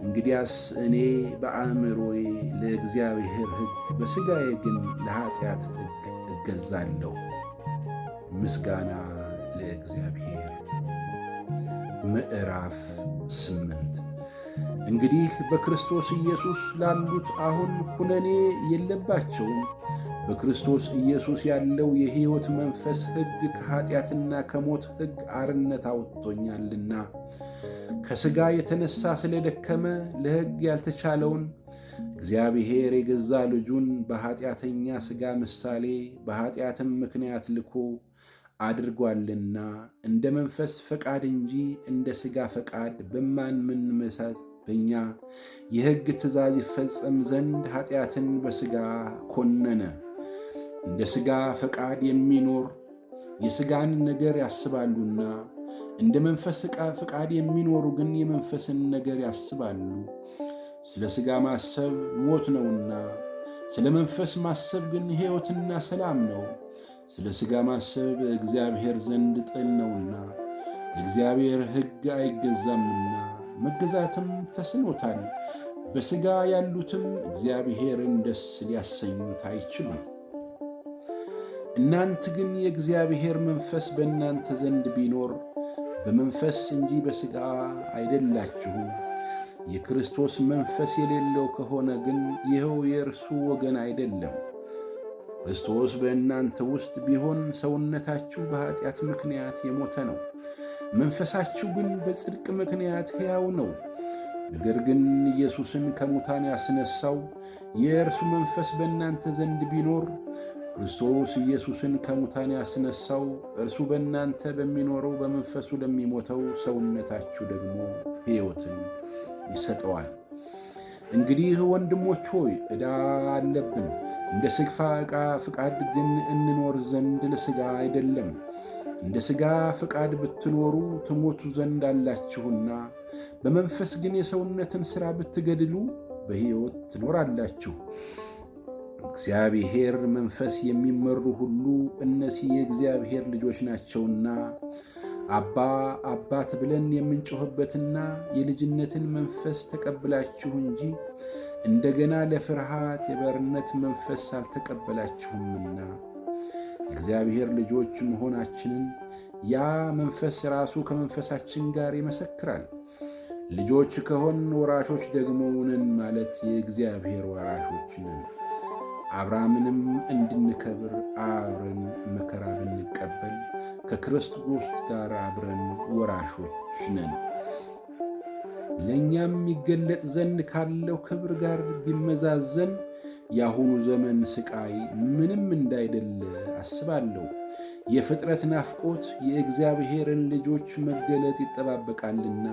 እንግዲያስ እኔ በአእምሮዬ ለእግዚአብሔር ሕግ፣ በሥጋዬ ግን ለኀጢአት ሕግ እገዛለሁ። ምስጋና ለእግዚአብሔር። ምዕራፍ 8 እንግዲህ በክርስቶስ ኢየሱስ ላሉት አሁን ኩነኔ የለባቸውም። በክርስቶስ ኢየሱስ ያለው የሕይወት መንፈስ ሕግ ከኀጢአትና ከሞት ሕግ አርነት አውጥቶኛልና ከሥጋ የተነሣ ስለ ደከመ ለሕግ ያልተቻለውን እግዚአብሔር የገዛ ልጁን በኀጢአተኛ ሥጋ ምሳሌ በኀጢአትም ምክንያት ልኮ አድርጓልና እንደ መንፈስ ፈቃድ እንጂ እንደ ሥጋ ፈቃድ በማንመሳት በእኛ የሕግ ትእዛዝ ይፈጸም ዘንድ ኀጢአትን በሥጋ ኮነነ። እንደ ሥጋ ፈቃድ የሚኖር የሥጋን ነገር ያስባሉና እንደ መንፈስ ፈቃድ የሚኖሩ ግን የመንፈስን ነገር ያስባሉ። ስለ ሥጋ ማሰብ ሞት ነውና ስለ መንፈስ ማሰብ ግን ሕይወትና ሰላም ነው። ስለ ሥጋ ማሰብ እግዚአብሔር ዘንድ ጥል ነውና ለእግዚአብሔር ሕግ አይገዛምና መገዛትም ተስኖታል። በሥጋ ያሉትም እግዚአብሔርን ደስ ሊያሰኙት አይችሉም። እናንት ግን የእግዚአብሔር መንፈስ በእናንተ ዘንድ ቢኖር በመንፈስ እንጂ በሥጋ አይደላችሁም። የክርስቶስ መንፈስ የሌለው ከሆነ ግን ይኸው የእርሱ ወገን አይደለም። ክርስቶስ በእናንተ ውስጥ ቢሆን ሰውነታችሁ በኀጢአት ምክንያት የሞተ ነው፣ መንፈሳችሁ ግን በጽድቅ ምክንያት ሕያው ነው። ነገር ግን ኢየሱስን ከሙታን ያስነሣው የእርሱ መንፈስ በእናንተ ዘንድ ቢኖር ክርስቶስ ኢየሱስን ከሙታን ያስነሣው እርሱ በእናንተ በሚኖረው በመንፈሱ ለሚሞተው ሰውነታችሁ ደግሞ ሕይወትን ይሰጠዋል። እንግዲህ ወንድሞች ሆይ ዕዳ አለብን፣ እንደ ሥጋ ፈቃድ ግን እንኖር ዘንድ ለሥጋ አይደለም። እንደ ሥጋ ፈቃድ ብትኖሩ ትሞቱ ዘንድ አላችሁና፣ በመንፈስ ግን የሰውነትን ሥራ ብትገድሉ በሕይወት ትኖራላችሁ። እግዚአብሔር መንፈስ የሚመሩ ሁሉ እነዚህ የእግዚአብሔር ልጆች ናቸውና አባ አባት ብለን የምንጮኽበትና የልጅነትን መንፈስ ተቀብላችሁ እንጂ እንደገና ለፍርሃት የባርነት መንፈስ አልተቀበላችሁምና የእግዚአብሔር ልጆች መሆናችንን ያ መንፈስ ራሱ ከመንፈሳችን ጋር ይመሰክራል። ልጆች ከሆን ወራሾች ደግሞ ነን ማለት የእግዚአብሔር ወራሾች ነን። አብርሃምንም እንድንከብር አብረን መከራ ብንቀበል ከክርስቶስ ጋር አብረን ወራሾች ነን። ለእኛም ይገለጥ ዘንድ ካለው ክብር ጋር ቢመዛዘን የአሁኑ ዘመን ሥቃይ ምንም እንዳይደለ አስባለሁ። የፍጥረት ናፍቆት የእግዚአብሔርን ልጆች መገለጥ ይጠባበቃልና፣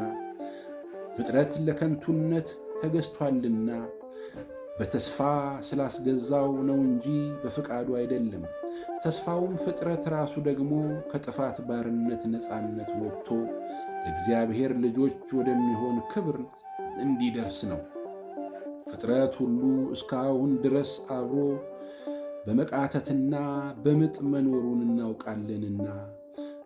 ፍጥረት ለከንቱነት ተገዝቷልና በተስፋ ስላስገዛው ነው እንጂ በፈቃዱ አይደለም። ተስፋውም ፍጥረት ራሱ ደግሞ ከጥፋት ባርነት ነፃነት ወጥቶ ለእግዚአብሔር ልጆች ወደሚሆን ክብር እንዲደርስ ነው። ፍጥረት ሁሉ እስካሁን ድረስ አብሮ በመቃተትና በምጥ መኖሩን እናውቃለንና፣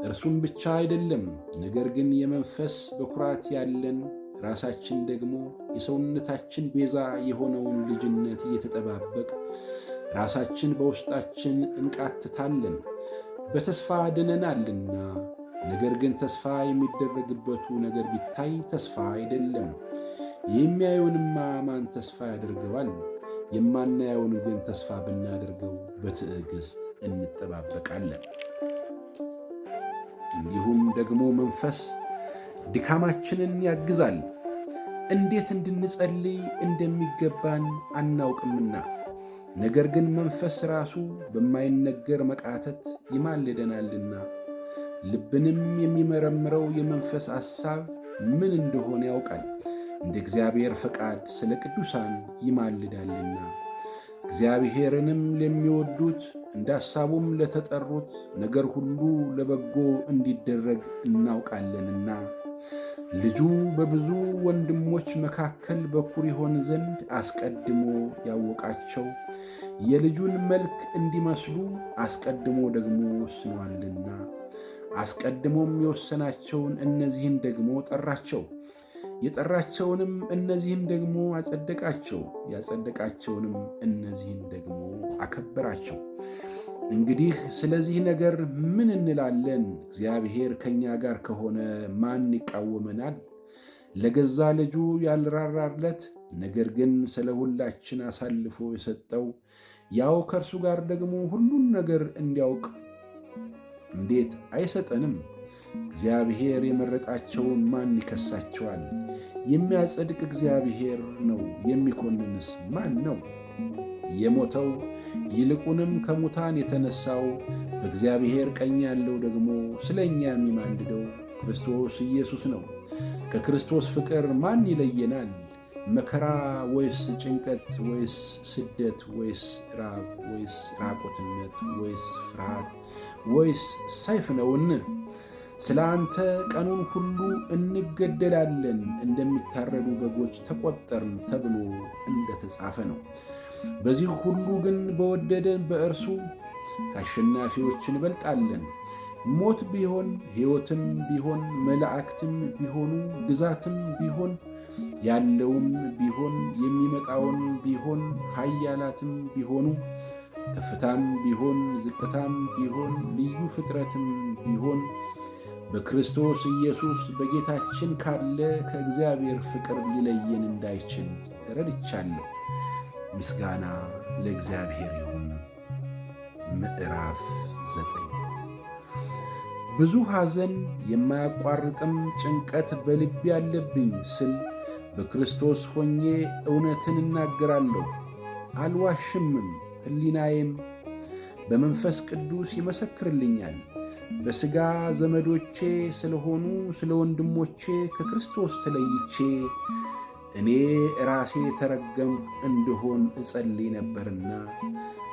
እርሱም ብቻ አይደለም፣ ነገር ግን የመንፈስ በኩራት ያለን ራሳችን ደግሞ የሰውነታችን ቤዛ የሆነውን ልጅነት እየተጠባበቅ ራሳችን በውስጣችን እንቃትታለን። በተስፋ ድነናልና። ነገር ግን ተስፋ የሚደረግበቱ ነገር ቢታይ ተስፋ አይደለም። የሚያየውንማ ማን ተስፋ ያደርገዋል? የማናየውን ግን ተስፋ ብናደርገው በትዕግሥት እንጠባበቃለን። እንዲሁም ደግሞ መንፈስ ድካማችንን ያግዛል፣ እንዴት እንድንጸልይ እንደሚገባን አናውቅምና። ነገር ግን መንፈስ ራሱ በማይነገር መቃተት ይማልደናልና፣ ልብንም የሚመረምረው የመንፈስ ሐሳብ ምን እንደሆነ ያውቃል፣ እንደ እግዚአብሔር ፈቃድ ስለ ቅዱሳን ይማልዳልና። እግዚአብሔርንም ለሚወዱት እንደ ሐሳቡም ለተጠሩት ነገር ሁሉ ለበጎ እንዲደረግ እናውቃለንና። ልጁ በብዙ ወንድሞች መካከል በኩር ይሆን ዘንድ አስቀድሞ ያወቃቸው የልጁን መልክ እንዲመስሉ አስቀድሞ ደግሞ ወስኗልና። አስቀድሞም የወሰናቸውን እነዚህን ደግሞ ጠራቸው፣ የጠራቸውንም እነዚህን ደግሞ አጸደቃቸው፣ ያጸደቃቸውንም እነዚህን ደግሞ አከበራቸው። እንግዲህ ስለዚህ ነገር ምን እንላለን? እግዚአብሔር ከእኛ ጋር ከሆነ ማን ይቃወመናል? ለገዛ ልጁ ያልራራለት ነገር ግን ስለ ሁላችን አሳልፎ የሰጠው ያው ከእርሱ ጋር ደግሞ ሁሉን ነገር እንዲያውቅ እንዴት አይሰጠንም? እግዚአብሔር የመረጣቸውን ማን ይከሳቸዋል? የሚያጸድቅ እግዚአብሔር ነው፣ የሚኮንንስ ማን ነው? የሞተው ይልቁንም ከሙታን የተነሳው በእግዚአብሔር ቀኝ ያለው ደግሞ ስለ እኛ የሚማልደው ክርስቶስ ኢየሱስ ነው። ከክርስቶስ ፍቅር ማን ይለየናል? መከራ ወይስ ጭንቀት ወይስ ስደት ወይስ ራብ ወይስ ራቁትነት ወይስ ፍርሃት ወይስ ሰይፍ ነውን? ስለ አንተ ቀኑን ሁሉ እንገደላለን፣ እንደሚታረዱ በጎች ተቆጠርን ተብሎ እንደተጻፈ ነው። በዚህ ሁሉ ግን በወደደን በእርሱ ከአሸናፊዎች እንበልጣለን። ሞት ቢሆን ሕይወትም ቢሆን መላእክትም ቢሆኑ ግዛትም ቢሆን ያለውም ቢሆን የሚመጣውን ቢሆን ኃያላትም ቢሆኑ ከፍታም ቢሆን ዝቅታም ቢሆን ልዩ ፍጥረትም ቢሆን በክርስቶስ ኢየሱስ በጌታችን ካለ ከእግዚአብሔር ፍቅር ሊለየን እንዳይችል ተረድቻለሁ። ምስጋና ለእግዚአብሔር ይሁን። ምዕራፍ 9 ብዙ ሐዘን የማያቋርጥም ጭንቀት በልቤ ያለብኝ ስል በክርስቶስ ሆኜ እውነትን እናገራለሁ፣ አልዋሽምም። ሕሊናዬም በመንፈስ ቅዱስ ይመሰክርልኛል። በሥጋ ዘመዶቼ ስለሆኑ ስለ ወንድሞቼ ከክርስቶስ ተለይቼ እኔ ራሴ ተረገምሁ እንድሆን እጸልይ ነበርና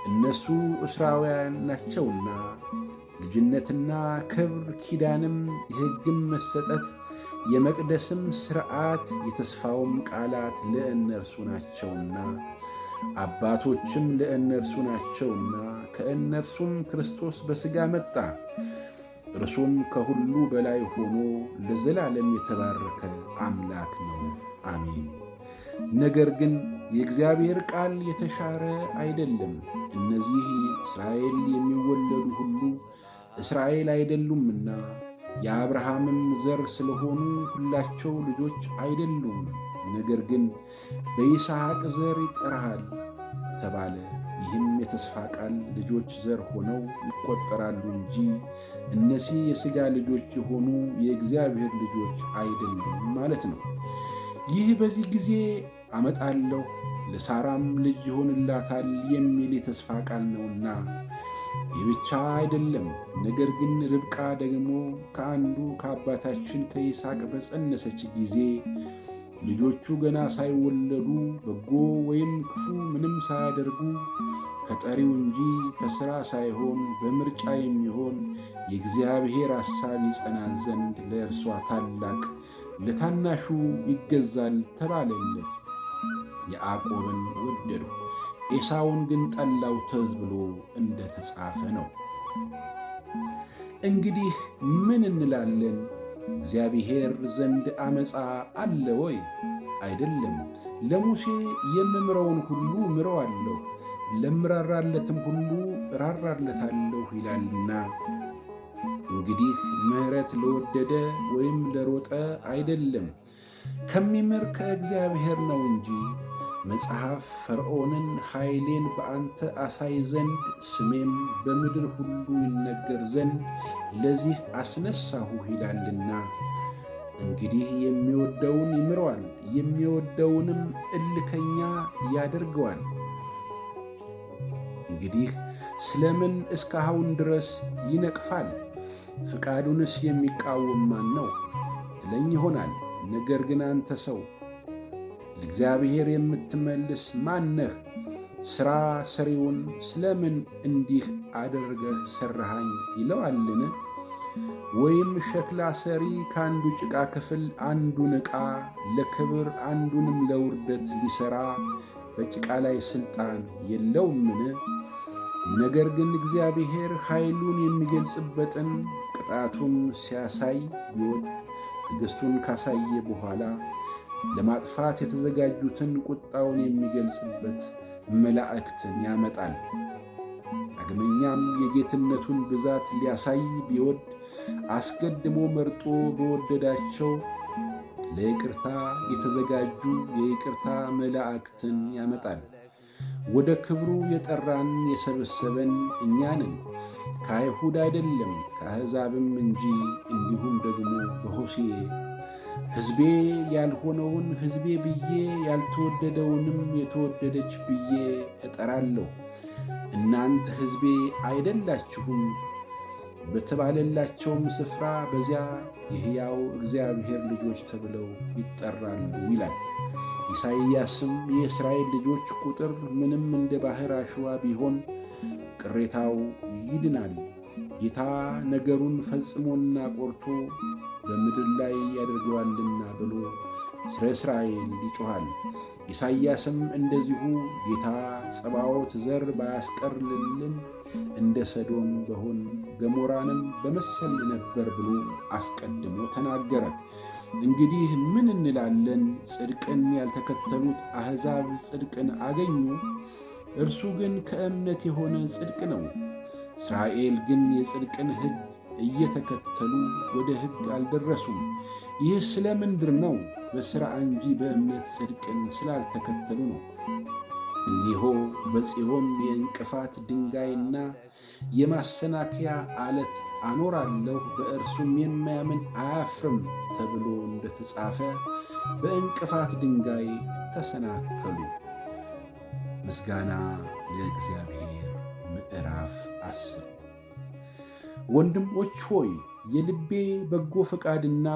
እነሱ እስራውያን ናቸውና ልጅነትና ክብር ኪዳንም የሕግም መሰጠት የመቅደስም ሥርዓት የተስፋውም ቃላት ለእነርሱ ናቸውና አባቶችም ለእነርሱ ናቸውና ከእነርሱም ክርስቶስ በሥጋ መጣ። እርሱም ከሁሉ በላይ ሆኖ ለዘላለም የተባረከ አምላክ ነው። አሜን። ነገር ግን የእግዚአብሔር ቃል የተሻረ አይደለም። እነዚህ እስራኤል የሚወለዱ ሁሉ እስራኤል አይደሉምና የአብርሃምም ዘር ስለሆኑ ሁላቸው ልጆች አይደሉም። ነገር ግን በይስሐቅ ዘር ይጠራሃል ተባለ። ይህም የተስፋ ቃል ልጆች ዘር ሆነው ይቆጠራሉ እንጂ እነዚህ የሥጋ ልጆች የሆኑ የእግዚአብሔር ልጆች አይደሉም ማለት ነው። ይህ በዚህ ጊዜ አመጣለሁ ለሳራም ልጅ ይሆንላታል የሚል የተስፋ ቃል ነውና፣ ይህ ብቻ አይደለም። ነገር ግን ርብቃ ደግሞ ከአንዱ ከአባታችን ከይስሐቅ በጸነሰች ጊዜ ልጆቹ ገና ሳይወለዱ በጎ ወይም ክፉ ምንም ሳያደርጉ ከጠሪው እንጂ ከሥራ ሳይሆን በምርጫ የሚሆን የእግዚአብሔር ሐሳብ ይጸናን ዘንድ ለእርሷ ታላቅ ለታናሹ ይገዛል ተባለለት። ያዕቆብን ወደድሁ ኤሳውን ግን ጠላው ተብሎ እንደ ተጻፈ ነው። እንግዲህ ምን እንላለን? እግዚአብሔር ዘንድ ዓመፃ አለ ወይ? አይደለም። ለሙሴ የምምረውን ሁሉ ምረዋለሁ፣ ለምራራለትም ሁሉ እራራለታለሁ ይላልና። እንግዲህ ምሕረት ለወደደ ወይም ለሮጠ አይደለም፣ ከሚምር ከእግዚአብሔር ነው እንጂ። መጽሐፍ ፈርዖንን ኃይሌን በአንተ አሳይ ዘንድ ስሜም በምድር ሁሉ ይነገር ዘንድ ለዚህ አስነሳሁህ ይላልና። እንግዲህ የሚወደውን ይምረዋል፣ የሚወደውንም እልከኛ ያደርገዋል። እንግዲህ ስለምን እስካሁን ድረስ ይነቅፋል? ፍቃዱንስ የሚቃወም ማን ነው ትለኝ ይሆናል። ነገር ግን አንተ ሰው ለእግዚአብሔር የምትመልስ ማነህ? ሥራ ሰሪውን ስለምን እንዲህ አድርገህ ሠራሃኝ ይለዋልን? ወይም ሸክላ ሰሪ ከአንዱ ጭቃ ክፍል አንዱን ዕቃ ለክብር አንዱንም ለውርደት ሊሠራ በጭቃ ላይ ሥልጣን የለውምን? ነገር ግን እግዚአብሔር ኃይሉን የሚገልጽበትን ቅጣቱን ሲያሳይ ቢወድ ትዕግሥቱን ካሳየ በኋላ ለማጥፋት የተዘጋጁትን ቁጣውን የሚገልጽበት መላእክትን ያመጣል። ዳግመኛም የጌትነቱን ብዛት ሊያሳይ ቢወድ አስቀድሞ መርጦ በወደዳቸው ለይቅርታ የተዘጋጁ የይቅርታ መላእክትን ያመጣል። ወደ ክብሩ የጠራን የሰበሰበን እኛ ነን፣ ከአይሁድ አይደለም ከአሕዛብም እንጂ። እንዲሁም ደግሞ በሆሴዕ ሕዝቤ ያልሆነውን ሕዝቤ ብዬ ያልተወደደውንም የተወደደች ብዬ እጠራለሁ። እናንተ ሕዝቤ አይደላችሁም በተባለላቸውም ስፍራ በዚያ የሕያው እግዚአብሔር ልጆች ተብለው ይጠራሉ ይላል። ኢሳይያስም የእስራኤል ልጆች ቁጥር ምንም እንደ ባሕር አሸዋ ቢሆን ቅሬታው ይድናል፣ ጌታ ነገሩን ፈጽሞና ቆርቶ በምድር ላይ ያደርገዋልና ብሎ ስለ እስራኤል ይጮኻል። ኢሳይያስም እንደዚሁ ጌታ ጸባዖት ዘር ባያስቀርልን እንደ ሰዶም በሆን ገሞራንም በመሰልን ነበር ብሎ አስቀድሞ ተናገረ። እንግዲህ ምን እንላለን? ጽድቅን ያልተከተሉት አሕዛብ ጽድቅን አገኙ፣ እርሱ ግን ከእምነት የሆነ ጽድቅ ነው። እስራኤል ግን የጽድቅን ሕግ እየተከተሉ ወደ ሕግ አልደረሱም። ይህ ስለ ምንድር ነው? በሥራ እንጂ በእምነት ጽድቅን ስላልተከተሉ ነው። እነሆ በጽዮን የዕንቅፋት ድንጋይና የማሰናከያ ዓለት አኖራለሁ፣ በእርሱም የማያምን አያፍርም ተብሎ እንደተጻፈ በዕንቅፋት ድንጋይ ተሰናከሉ። ምስጋና ለእግዚአብሔር። ምዕራፍ 10 ወንድሞች ሆይ የልቤ በጎ ፈቃድና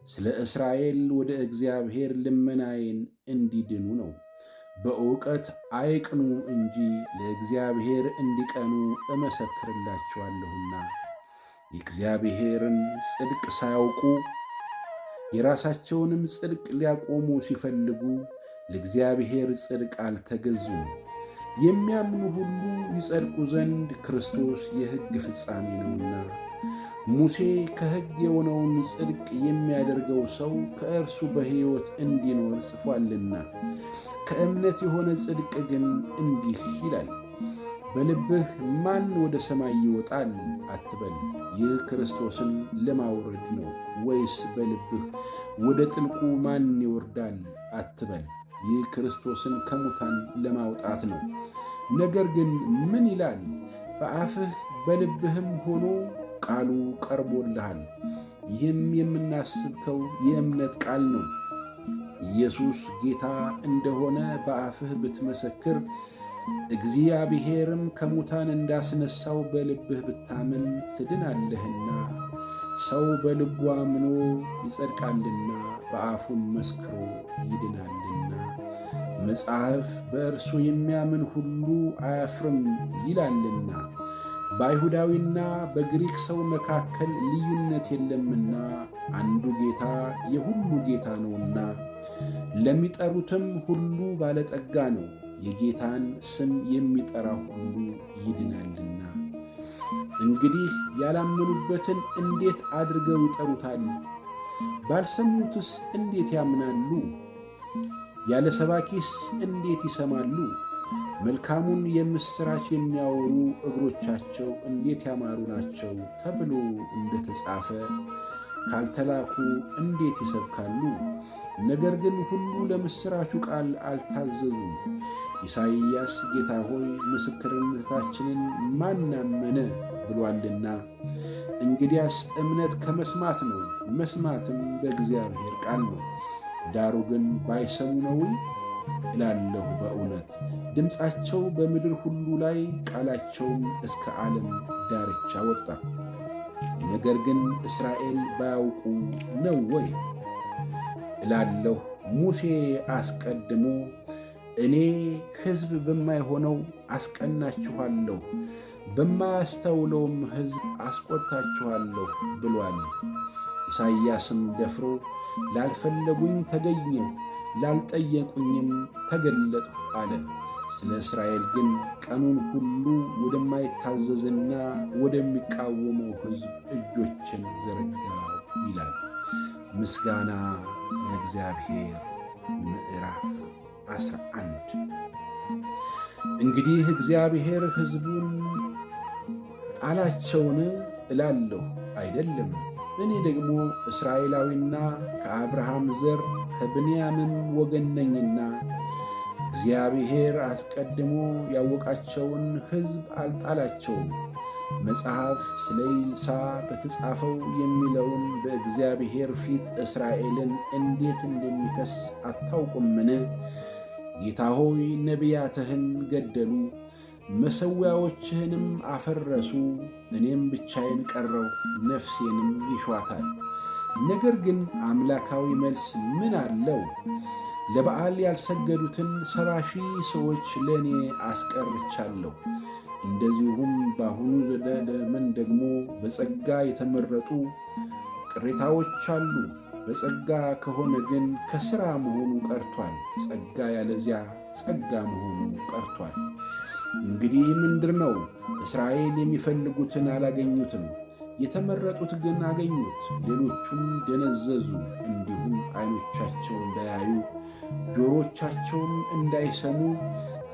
ስለ እስራኤል ወደ እግዚአብሔር ልመናዬን እንዲድኑ ነው። በእውቀት አይቅኑ እንጂ ለእግዚአብሔር እንዲቀኑ እመሰክርላቸዋለሁና። የእግዚአብሔርን ጽድቅ ሳያውቁ የራሳቸውንም ጽድቅ ሊያቆሙ ሲፈልጉ ለእግዚአብሔር ጽድቅ አልተገዙም። የሚያምኑ ሁሉ ይጸድቁ ዘንድ ክርስቶስ የሕግ ፍጻሜ ነውና። ሙሴ ከሕግ የሆነውን ጽድቅ የሚያደርገው ሰው ከእርሱ በሕይወት እንዲኖር ጽፏልና። ከእምነት የሆነ ጽድቅ ግን እንዲህ ይላል፣ በልብህ ማን ወደ ሰማይ ይወጣል አትበል፣ ይህ ክርስቶስን ለማውረድ ነው። ወይስ በልብህ ወደ ጥልቁ ማን ይወርዳል አትበል፣ ይህ ክርስቶስን ከሙታን ለማውጣት ነው። ነገር ግን ምን ይላል? በአፍህ በልብህም ሆኖ ቃሉ ቀርቦልሃል። ይህም የምናስብከው የእምነት ቃል ነው። ኢየሱስ ጌታ እንደሆነ በአፍህ ብትመሰክር እግዚአብሔርም ከሙታን እንዳስነሳው በልብህ ብታምን ትድናለህና። ሰው በልቡ አምኖ ይጸድቃልና በአፉም መስክሮ ይድናልና። መጽሐፍ በእርሱ የሚያምን ሁሉ አያፍርም ይላልና። በአይሁዳዊና በግሪክ ሰው መካከል ልዩነት የለምና አንዱ ጌታ የሁሉ ጌታ ነውና ለሚጠሩትም ሁሉ ባለጠጋ ነው። የጌታን ስም የሚጠራ ሁሉ ይድናልና። እንግዲህ ያላመኑበትን እንዴት አድርገው ይጠሩታል? ባልሰሙትስ እንዴት ያምናሉ? ያለ ሰባኪስ እንዴት ይሰማሉ? መልካሙን የምሥራች የሚያወሩ እግሮቻቸው እንዴት ያማሩ ናቸው ተብሎ እንደተጻፈ ካልተላኩ እንዴት ይሰብካሉ? ነገር ግን ሁሉ ለምሥራቹ ቃል አልታዘዙም። ኢሳይያስ ጌታ ሆይ ምስክርነታችንን ማን አመነ ብሎአልና። እንግዲያስ እምነት ከመስማት ነው፣ መስማትም በእግዚአብሔር ቃል ነው። ዳሩ ግን ባይሰሙ ነው እላለሁ። በእውነት ድምፃቸው በምድር ሁሉ ላይ ቃላቸውም እስከ ዓለም ዳርቻ ወጣ። ነገር ግን እስራኤል ባያውቁ ነው ወይ እላለሁ። ሙሴ አስቀድሞ እኔ ሕዝብ በማይሆነው አስቀናችኋለሁ፣ በማያስተውለውም ሕዝብ አስቆጣችኋለሁ ብሏል። ኢሳይያስም ደፍሮ ላልፈለጉኝ ተገኘሁ፣ ላልጠየቁኝም ተገለጥሁ አለ። ስለ እስራኤል ግን ቀኑን ሁሉ ወደማይታዘዝና ወደሚቃወመው ሕዝብ እጆችን ዘረጋሁ ይላል። ምስጋና ለእግዚአብሔር። ምዕራፍ 11 እንግዲህ እግዚአብሔር ሕዝቡን ጣላቸውን እላለሁ አይደለም። እኔ ደግሞ እስራኤላዊና ከአብርሃም ዘር ከብንያምም ወገን ነኝና እግዚአብሔር አስቀድሞ ያወቃቸውን ሕዝብ አልጣላቸውም። መጽሐፍ ስለ ኤልሳ በተጻፈው የሚለውን በእግዚአብሔር ፊት እስራኤልን እንዴት እንደሚከስ አታውቁምን? ጌታ ሆይ ነቢያትህን ገደሉ፣ መሠዊያዎችህንም አፈረሱ፣ እኔም ብቻዬን ቀረሁ፣ ነፍሴንም ይሿታል። ነገር ግን አምላካዊ መልስ ምን አለው? ለበዓል ያልሰገዱትን 70,000 ሰዎች ለእኔ አስቀርቻለሁ። እንደዚሁም በአሁኑ ዘመን ደግሞ በጸጋ የተመረጡ ቅሬታዎች አሉ። በጸጋ ከሆነ ግን ከሥራ መሆኑ ቀርቷል። ጸጋ ያለዚያ ጸጋ መሆኑ ቀርቷል። እንግዲህ ምንድር ነው? እስራኤል የሚፈልጉትን አላገኙትም፣ የተመረጡት ግን አገኙት። ሌሎቹም ደነዘዙ፣ እንዲሁም ዓይኖቻቸው እንዳያዩ ጆሮቻቸውም እንዳይሰሙ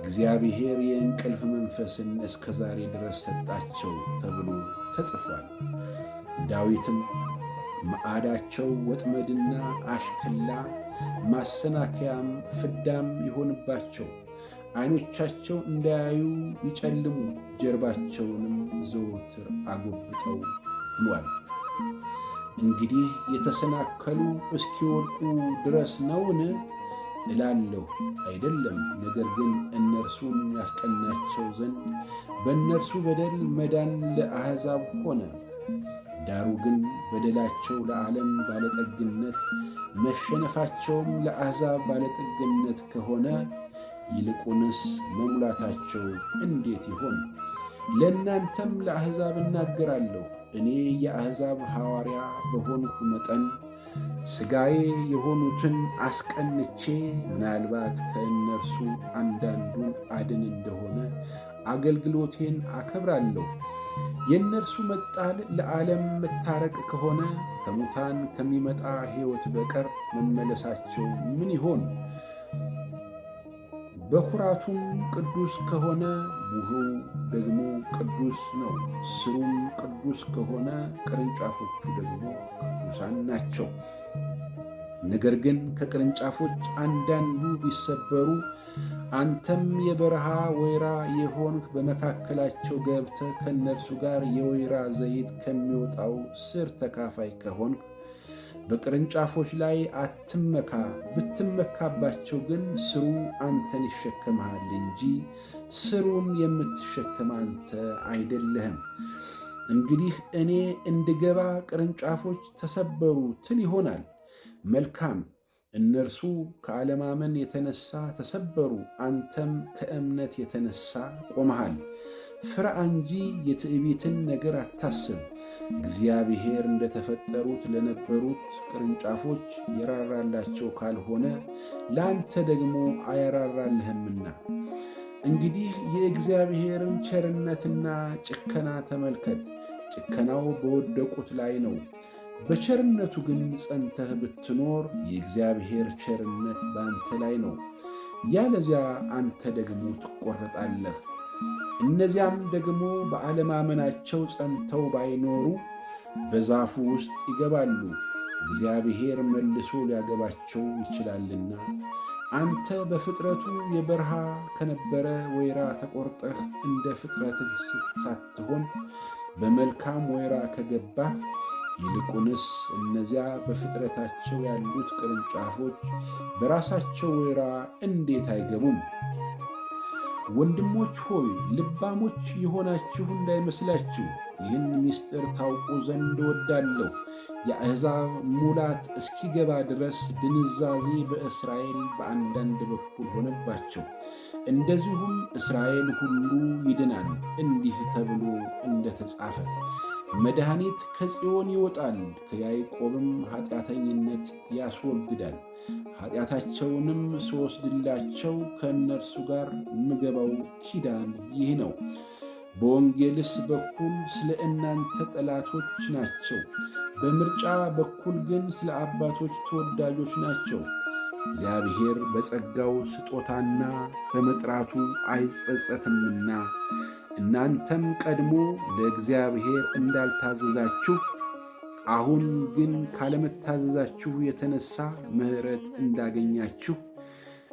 እግዚአብሔር የእንቅልፍ መንፈስን እስከ ዛሬ ድረስ ሰጣቸው ተብሎ ተጽፏል። ዳዊትም ማዕዳቸው ወጥመድና አሽክላ ማሰናከያም ፍዳም ይሆንባቸው፣ ዓይኖቻቸው እንዳያዩ ይጨልሙ፣ ጀርባቸውንም ዘወትር አጎብጠው ብሏል። እንግዲህ የተሰናከሉ እስኪወድቁ ድረስ ነውን እላለሁ? አይደለም። ነገር ግን እነርሱን ያስቀናቸው ዘንድ በእነርሱ በደል መዳን ለአሕዛብ ሆነ። ዳሩ ግን በደላቸው ለዓለም ባለጠግነት፣ መሸነፋቸውም ለአሕዛብ ባለጠግነት ከሆነ ይልቁንስ መሙላታቸው እንዴት ይሆን? ለእናንተም ለአሕዛብ እናገራለሁ። እኔ የአሕዛብ ሐዋርያ በሆንሁ መጠን ሥጋዬ የሆኑትን አስቀንቼ ምናልባት ከእነርሱ አንዳንዱን አድን እንደሆነ አገልግሎቴን አከብራለሁ። የእነርሱ መጣል ለዓለም መታረቅ ከሆነ ከሙታን ከሚመጣ ሕይወት በቀር መመለሳቸው ምን ይሆን? በኩራቱም ቅዱስ ከሆነ ቡህው ደግሞ ቅዱስ ነው። ሥሩም ቅዱስ ከሆነ ቅርንጫፎቹ ደግሞ ቅዱሳን ናቸው። ነገር ግን ከቅርንጫፎች አንዳንዱ ቢሰበሩ አንተም የበረሃ ወይራ የሆንህ በመካከላቸው ገብተህ ከእነርሱ ጋር የወይራ ዘይት ከሚወጣው ሥር ተካፋይ ከሆንህ በቅርንጫፎች ላይ አትመካ። ብትመካባቸው ግን ሥሩ አንተን ይሸከምሃል እንጂ ሥሩን የምትሸከም አንተ አይደለህም። እንግዲህ እኔ እንድገባ ቅርንጫፎች ተሰበሩ ትል ይሆናል። መልካም። እነርሱ ከአለማመን የተነሳ ተሰበሩ፣ አንተም ከእምነት የተነሳ ቆመሃል። ፍራ እንጂ የትዕቢትን ነገር አታስብ። እግዚአብሔር እንደተፈጠሩት ለነበሩት ቅርንጫፎች የራራላቸው ካልሆነ ለአንተ ደግሞ አያራራልህምና። እንግዲህ የእግዚአብሔርን ቸርነትና ጭከና ተመልከት። ጭከናው በወደቁት ላይ ነው። በቸርነቱ ግን ጸንተህ ብትኖር የእግዚአብሔር ቸርነት በአንተ ላይ ነው። ያለዚያ አንተ ደግሞ ትቈረጣለህ። እነዚያም ደግሞ በአለማመናቸው ጸንተው ባይኖሩ በዛፉ ውስጥ ይገባሉ፣ እግዚአብሔር መልሶ ሊያገባቸው ይችላልና። አንተ በፍጥረቱ የበረሃ ከነበረ ወይራ ተቈርጠህ እንደ ፍጥረትህ ሳትሆን በመልካም ወይራ ከገባህ፣ ይልቁንስ እነዚያ በፍጥረታቸው ያሉት ቅርንጫፎች በራሳቸው ወይራ እንዴት አይገቡም? ወንድሞች ሆይ ልባሞች የሆናችሁ እንዳይመስላችሁ ይህን ምስጢር ታውቁ ዘንድ እወዳለሁ። የአሕዛብ ሙላት እስኪገባ ድረስ ድንዛዜ በእስራኤል በአንዳንድ በኩል ሆነባቸው። እንደዚሁም እስራኤል ሁሉ ይድናል፣ እንዲህ ተብሎ እንደተጻፈ መድኃኒት ከጽዮን ይወጣል፣ ከያዕቆብም ኃጢአተኝነት ያስወግዳል። ኃጢአታቸውንም ስወስድላቸው ከእነርሱ ጋር ምገባው ኪዳን ይህ ነው። በወንጌልስ በኩል ስለ እናንተ ጠላቶች ናቸው፣ በምርጫ በኩል ግን ስለ አባቶች ተወዳጆች ናቸው። እግዚአብሔር በጸጋው ስጦታና በመጥራቱ አይጸጸትምና እናንተም ቀድሞ ለእግዚአብሔር እንዳልታዘዛችሁ አሁን ግን ካለመታዘዛችሁ የተነሳ ምሕረት እንዳገኛችሁ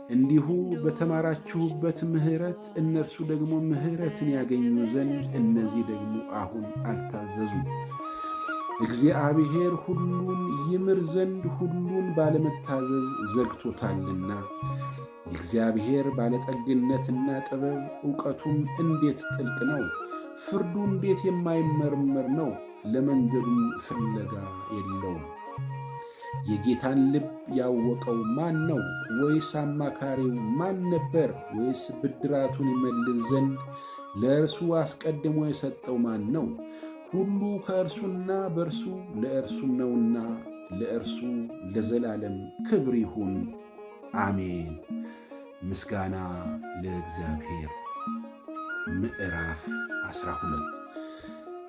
እንዲሁ በተማራችሁበት ምሕረት እነርሱ ደግሞ ምሕረትን ያገኙ ዘንድ እነዚህ ደግሞ አሁን አልታዘዙም። እግዚአብሔር ሁሉን ይምር ዘንድ ሁሉን ባለመታዘዝ ዘግቶታልና። የእግዚአብሔር ባለጠግነትና ጥበብ ዕውቀቱም እንዴት ጥልቅ ነው! ፍርዱ እንዴት የማይመረመር ነው! ለመንገዱም ፍለጋ የለውም። የጌታን ልብ ያወቀው ማን ነው? ወይስ አማካሪው ማን ነበር? ወይስ ብድራቱን ይመልስ ዘንድ ለእርሱ አስቀድሞ የሰጠው ማን ነው? ሁሉ ከእርሱና በእርሱ ለእርሱም ነውና ለእርሱ ለዘላለም ክብር ይሁን፣ አሜን። ምስጋና ለእግዚአብሔር። ምዕራፍ 12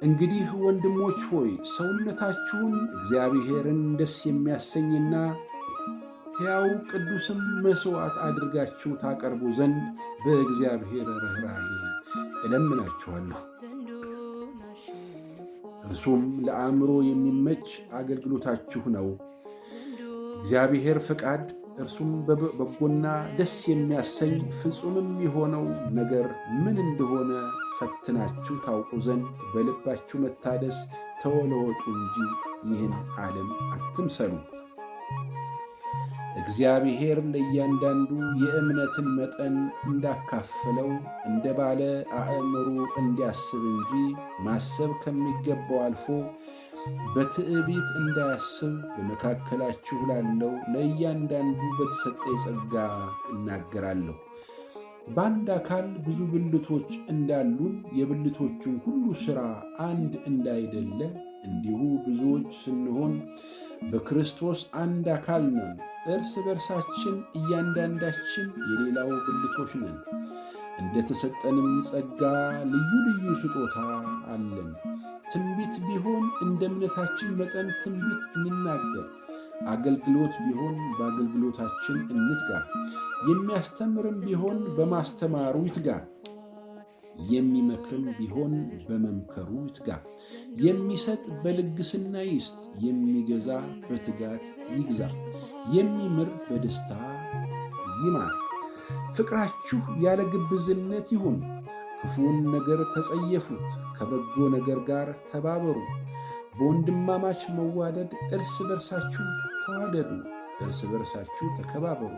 እንግዲህ ወንድሞች ሆይ ሰውነታችሁን እግዚአብሔርን ደስ የሚያሰኝና ሕያው ቅዱስም መሥዋዕት አድርጋችሁ ታቀርቡ ዘንድ በእግዚአብሔር ርኅራኄ እለምናችኋለሁ። እርሱም ለአእምሮ የሚመች አገልግሎታችሁ ነው። እግዚአብሔር ፈቃድ እርሱም በጎና ደስ የሚያሰኝ ፍጹምም የሆነው ነገር ምን እንደሆነ ፈትናችሁ ታውቁ ዘንድ በልባችሁ መታደስ ተለወጡ እንጂ ይህን ዓለም አትምሰሉ። እግዚአብሔር ለእያንዳንዱ የእምነትን መጠን እንዳካፈለው እንደ ባለ አእምሮ እንዲያስብ እንጂ ማሰብ ከሚገባው አልፎ በትዕቢት እንዳያስብ በመካከላችሁ ላለው ለእያንዳንዱ በተሰጠ ጸጋ እናገራለሁ። በአንድ አካል ብዙ ብልቶች እንዳሉን የብልቶቹም ሁሉ ሥራ አንድ እንዳይደለ እንዲሁ ብዙዎች ስንሆን በክርስቶስ አንድ አካል ነን። እርስ በርሳችን እያንዳንዳችን የሌላው ብልቶች ነን። እንደ ተሰጠንም ጸጋ ልዩ ልዩ ስጦታ አለን። ትንቢት ቢሆን እንደ እምነታችን መጠን ትንቢት እንናገር። አገልግሎት ቢሆን በአገልግሎታችን እንትጋ። የሚያስተምርም ቢሆን በማስተማሩ ይትጋ። የሚመክርም ቢሆን በመምከሩ ይትጋ። የሚሰጥ በልግስና ይስጥ። የሚገዛ በትጋት ይግዛ። የሚምር በደስታ ይማር። ፍቅራችሁ ያለ ግብዝነት ይሁን። ክፉውን ነገር ተጸየፉት፣ ከበጎ ነገር ጋር ተባበሩ። በወንድማማች መዋደድ እርስ በርሳችሁ ተዋደዱ፣ እርስ በርሳችሁ ተከባበሩ።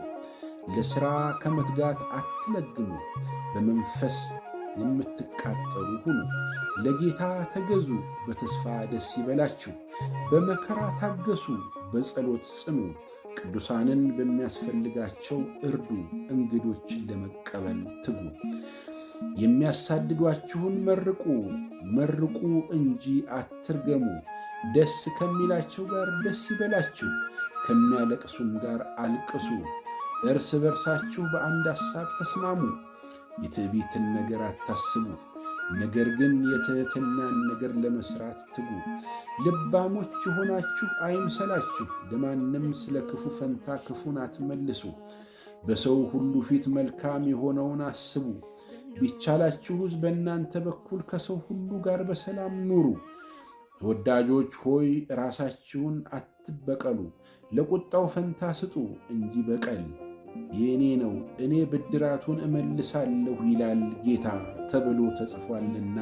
ለሥራ ከመትጋት አትለግሙ፣ በመንፈስ የምትቃጠሉ ሁኑ። ለጌታ ተገዙ፣ በተስፋ ደስ ይበላችሁ። በመከራ ታገሱ፣ በጸሎት ጽኑ። ቅዱሳንን በሚያስፈልጋቸው እርዱ፣ እንግዶችን ለመቀበል ትጉ። የሚያሳድዷችሁን መርቁ እንጂ አትርገሙ። ደስ ከሚላቸው ጋር ደስ ይበላችሁ፣ ከሚያለቅሱም ጋር አልቅሱ። እርስ በርሳችሁ በአንድ ሐሳብ ተስማሙ። የትዕቢትን ነገር አታስቡ፣ ነገር ግን የትሕትናን ነገር ለመሥራት ትጉ። ልባሞች የሆናችሁ አይምሰላችሁ፣ ለማንም ስለ ክፉ ፈንታ ክፉን አትመልሱ። በሰው ሁሉ ፊት መልካም የሆነውን አስቡ። ቢቻላችሁስ በእናንተ በኩል ከሰው ሁሉ ጋር በሰላም ኑሩ። ተወዳጆች ሆይ ራሳችሁን አትበቀሉ፣ ለቁጣው ፈንታ ስጡ እንጂ በቀል የእኔ ነው፣ እኔ ብድራቱን እመልሳለሁ ይላል ጌታ ተብሎ ተጽፏልና።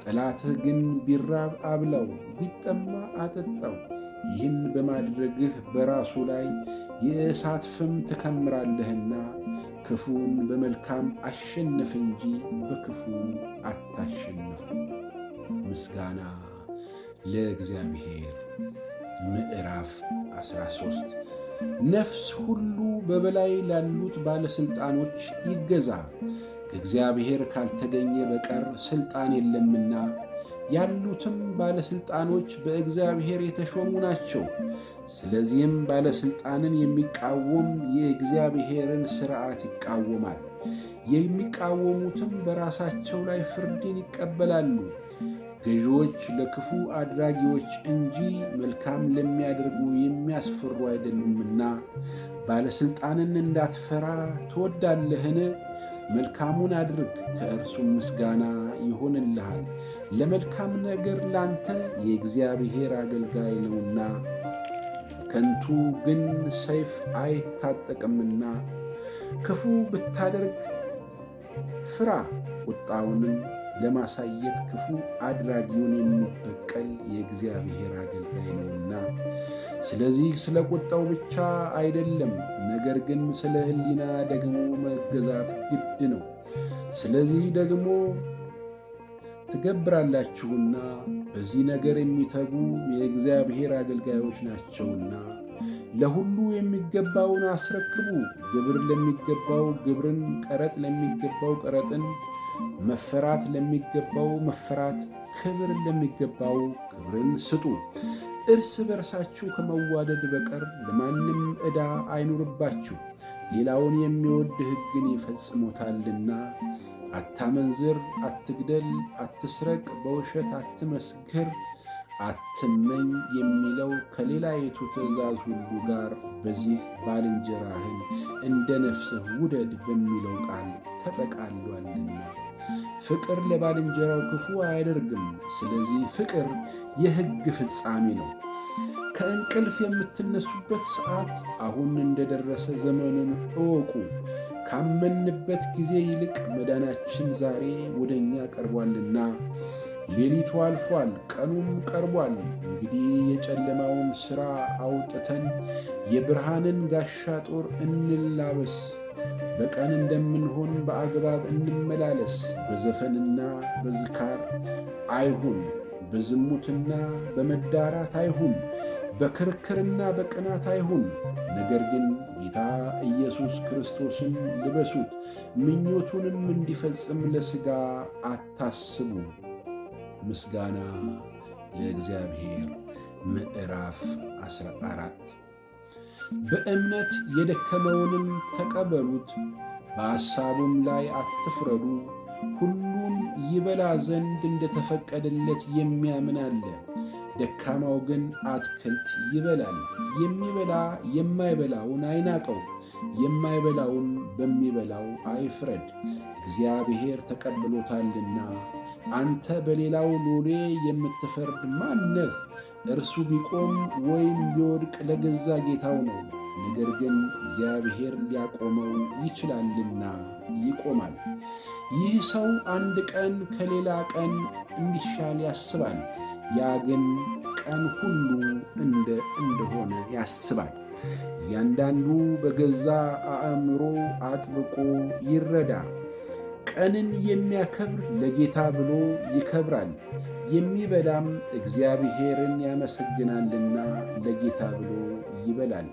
ጠላትህ ግን ቢራብ አብላው፣ ቢጠማ አጠጣው። ይህን በማድረግህ በራሱ ላይ የእሳት ፍም ትከምራለህና። ክፉን በመልካም አሸንፍ እንጂ በክፉ አታሸንፍ። ምስጋና ለእግዚአብሔር። ምዕራፍ 13 ነፍስ ሁሉ በበላይ ላሉት ባለሥልጣኖች ይገዛ፣ ከእግዚአብሔር ካልተገኘ በቀር ሥልጣን የለምና። ያሉትም ባለሥልጣኖች በእግዚአብሔር የተሾሙ ናቸው። ስለዚህም ባለሥልጣንን የሚቃወም የእግዚአብሔርን ሥርዓት ይቃወማል። የሚቃወሙትም በራሳቸው ላይ ፍርድን ይቀበላሉ። ገዢዎች ለክፉ አድራጊዎች እንጂ መልካም ለሚያደርጉ የሚያስፈሩ አይደሉምና። ባለሥልጣንን እንዳትፈራ ትወዳለህን? መልካሙን አድርግ፣ ከእርሱም ምስጋና ይሆንልሃል። ለመልካም ነገር ላንተ የእግዚአብሔር አገልጋይ ነውና። ከንቱ ግን ሰይፍ አይታጠቅምና ክፉ ብታደርግ ፍራ፣ ቁጣውንም ለማሳየት ክፉ አድራጊውን የሚበቀል የእግዚአብሔር አገልጋይ ነውና። ስለዚህ ስለ ቁጣው ብቻ አይደለም፣ ነገር ግን ስለ ሕሊና ደግሞ መገዛት ግድ ነው። ስለዚህ ደግሞ ትገብራላችሁና በዚህ ነገር የሚተጉ የእግዚአብሔር አገልጋዮች ናቸውና። ለሁሉ የሚገባውን አስረክቡ፣ ግብር ለሚገባው ግብርን፣ ቀረጥ ለሚገባው ቀረጥን፣ መፈራት ለሚገባው መፈራት፣ ክብር ለሚገባው ክብርን ስጡ። እርስ በርሳችሁ ከመዋደድ በቀር ለማንም ዕዳ አይኑርባችሁ፣ ሌላውን የሚወድ ሕግን ይፈጽሞታልና። አታመንዝር፣ አትግደል፣ አትስረቅ፣ በውሸት አትመስክር፣ አትመኝ የሚለው ከሌላይቱ ትእዛዝ ሁሉ ጋር በዚህ ባልንጀራህን እንደ ነፍስህ ውደድ በሚለው ቃል ተጠቃሏልና። ፍቅር ለባልንጀራው ክፉ አያደርግም። ስለዚህ ፍቅር የሕግ ፍጻሜ ነው። ከእንቅልፍ የምትነሱበት ሰዓት አሁን እንደደረሰ ዘመኑን እወቁ። ካመንበት ጊዜ ይልቅ መዳናችን ዛሬ ወደ እኛ ቀርቧልና። ሌሊቱ አልፏል፣ ቀኑም ቀርቧል። እንግዲህ የጨለማውን ሥራ አውጥተን የብርሃንን ጋሻ ጦር እንላበስ። በቀን እንደምንሆን በአግባብ እንመላለስ። በዘፈንና በዝካር አይሁን፣ በዝሙትና በመዳራት አይሁን፣ በክርክርና በቅናት አይሁን። ነገር ግን ጌታ ኢየሱስ ክርስቶስን ልበሱት፣ ምኞቱንም እንዲፈጽም ለሥጋ አታስቡ። ምስጋና ለእግዚአብሔር። ምዕራፍ 14 በእምነት የደከመውንም ተቀበሉት፣ በሐሳቡም ላይ አትፍረዱ። ሁሉን ይበላ ዘንድ እንደተፈቀደለት የሚያምን አለ። ደካማው ግን አትክልት ይበላል። የሚበላ የማይበላውን አይናቀው፣ የማይበላውን በሚበላው አይፍረድ፣ እግዚአብሔር ተቀብሎታልና። አንተ በሌላው ሎሌ የምትፈርድ ማን ነህ? እርሱ ቢቆም ወይም ቢወድቅ ለገዛ ጌታው ነው። ነገር ግን እግዚአብሔር ሊያቆመው ይችላልና ይቆማል። ይህ ሰው አንድ ቀን ከሌላ ቀን እንዲሻል ያስባል፣ ያ ግን ቀን ሁሉ እንደሆነ ያስባል። እያንዳንዱ በገዛ አእምሮ አጥብቆ ይረዳ። ቀንን የሚያከብር ለጌታ ብሎ ይከብራል፣ የሚበላም እግዚአብሔርን ያመሰግናልና ለጌታ ብሎ ይበላል።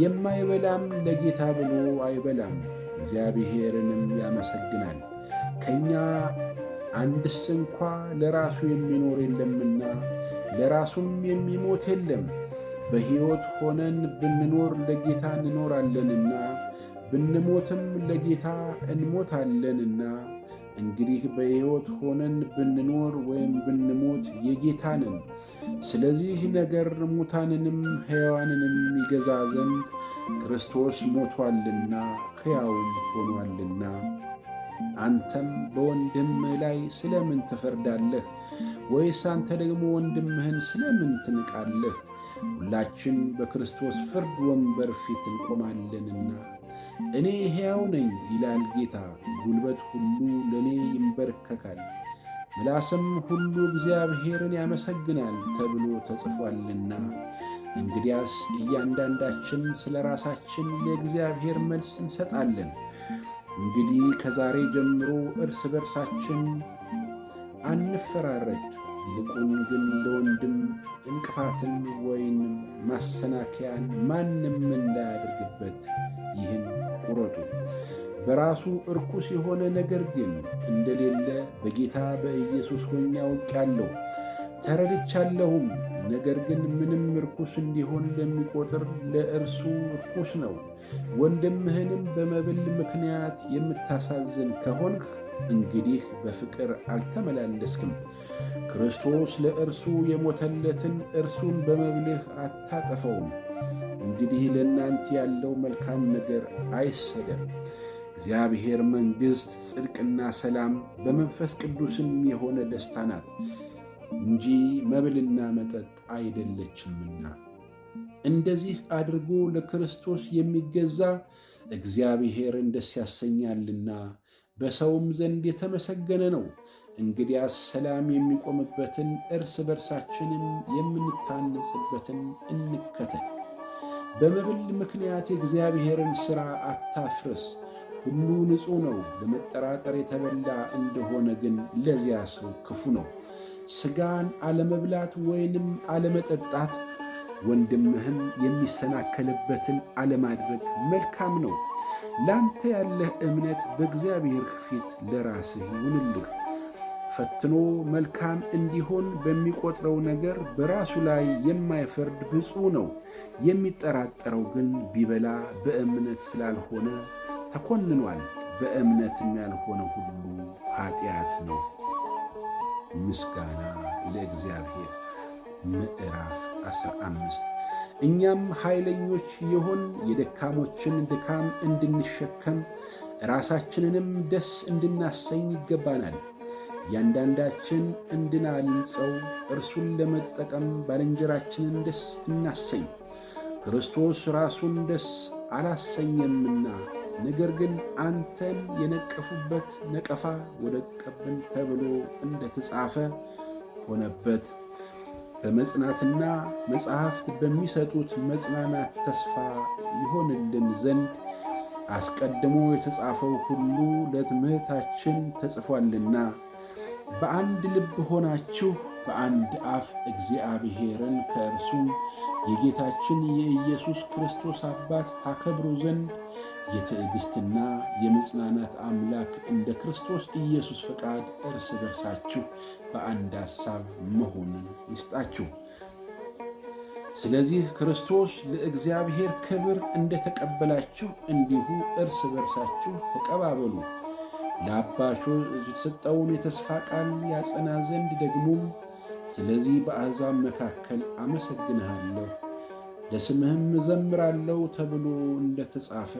የማይበላም ለጌታ ብሎ አይበላም፣ እግዚአብሔርንም ያመሰግናል። ከእኛ አንድስ እንኳ ለራሱ የሚኖር የለምና ለራሱም የሚሞት የለም። በሕይወት ሆነን ብንኖር ለጌታ እንኖራለንና ብንሞትም ለጌታ እንሞታለንና። እንግዲህ በሕይወት ሆነን ብንኖር ወይም ብንሞት የጌታ ነን። ስለዚህ ነገር ሙታንንም ሕያዋንንም ይገዛ ዘንድ ክርስቶስ ሞቶአልና ሕያውም ሆኖአልና። አንተም በወንድምህ ላይ ስለምን ትፈርዳለህ? ወይስ አንተ ደግሞ ወንድምህን ስለምን ትንቃለህ? ሁላችን በክርስቶስ ፍርድ ወንበር ፊት እንቆማለንና። እኔ ሕያው ነኝ ይላል ጌታ፣ ጉልበት ሁሉ ለእኔ ይንበረከካል፣ ምላስም ሁሉ እግዚአብሔርን ያመሰግናል ተብሎ ተጽፏልና። እንግዲያስ እያንዳንዳችን ስለ ራሳችን ለእግዚአብሔር መልስ እንሰጣለን። እንግዲህ ከዛሬ ጀምሮ እርስ በርሳችን አንፈራረድ፣ ይልቁን ግን ለወንድም እንቅፋትን ወይም ማሰናከያን ማንም እንዳያደርግበት ይህን ቁረጡ። በራሱ እርኩስ የሆነ ነገር ግን እንደሌለ በጌታ በኢየሱስ ሆኜ አውቄአለሁ ተረድቻለሁም። ነገር ግን ምንም ርኩስ እንዲሆን ለሚቆጥር ለእርሱ ርኩስ ነው። ወንድምህንም በመብል ምክንያት የምታሳዝን ከሆንህ እንግዲህ በፍቅር አልተመላለስክም። ክርስቶስ ለእርሱ የሞተለትን እርሱን በመብልህ አታጠፈውም። እንግዲህ ለእናንተ ያለው መልካም ነገር አይሰደብ። እግዚአብሔር መንግሥት፣ ጽድቅና ሰላም በመንፈስ ቅዱስም የሆነ ደስታ ናት እንጂ መብልና መጠጥ አይደለችምና። እንደዚህ አድርጎ ለክርስቶስ የሚገዛ እግዚአብሔርን ደስ ያሰኛልና በሰውም ዘንድ የተመሰገነ ነው። እንግዲያስ ሰላም የሚቆምበትን እርስ በርሳችንም የምንታነጽበትን እንከተል። በመብል ምክንያት የእግዚአብሔርን ሥራ አታፍርስ። ሁሉ ንጹሕ ነው። በመጠራጠር የተበላ እንደሆነ ግን ለዚያ ሰው ክፉ ነው። ሥጋን አለመብላት ወይንም አለመጠጣት፣ ወንድምህም የሚሰናከልበትን አለማድረግ መልካም ነው። ላንተ ያለህ እምነት በእግዚአብሔር ፊት ለራስህ ይሁንልህ። ፈትኖ መልካም እንዲሆን በሚቆጥረው ነገር በራሱ ላይ የማይፈርድ ብፁዕ ነው። የሚጠራጠረው ግን ቢበላ በእምነት ስላልሆነ ተኮንኗል። በእምነትም ያልሆነ ሁሉ ኃጢአት ነው። ምስጋና ለእግዚአብሔር። ምዕራፍ 15 እኛም ኃይለኞች የሆን የደካሞችን ድካም እንድንሸከም ራሳችንንም ደስ እንድናሰኝ ይገባናል። እያንዳንዳችን እንድናንጸው እርሱን ለመጠቀም ባልንጀራችንን ደስ እናሰኝ። ክርስቶስ ራሱን ደስ አላሰኘምና፣ ነገር ግን አንተን የነቀፉበት ነቀፋ ወደቀብን ተብሎ እንደተጻፈ ሆነበት። በመጽናትና መጻሕፍት በሚሰጡት መጽናናት ተስፋ ይሆንልን ዘንድ አስቀድሞ የተጻፈው ሁሉ ለትምህርታችን ተጽፏልና፣ በአንድ ልብ ሆናችሁ በአንድ አፍ እግዚአብሔርን ከእርሱም የጌታችን የኢየሱስ ክርስቶስ አባት ታከብሩ ዘንድ የትዕግሥትና የመጽናናት አምላክ እንደ ክርስቶስ ኢየሱስ ፈቃድ እርስ በርሳችሁ በአንድ ሐሳብ መሆንን ይስጣችሁ። ስለዚህ ክርስቶስ ለእግዚአብሔር ክብር እንደተቀበላችሁ እንዲሁ እርስ በርሳችሁ ተቀባበሉ። ለአባቶች የተሰጠውን የተስፋ ቃል ያጸና ዘንድ ደግሞም ስለዚህ በአሕዛብ መካከል አመሰግንሃለሁ ለስምህም እዘምራለሁ ተብሎ እንደተጻፈ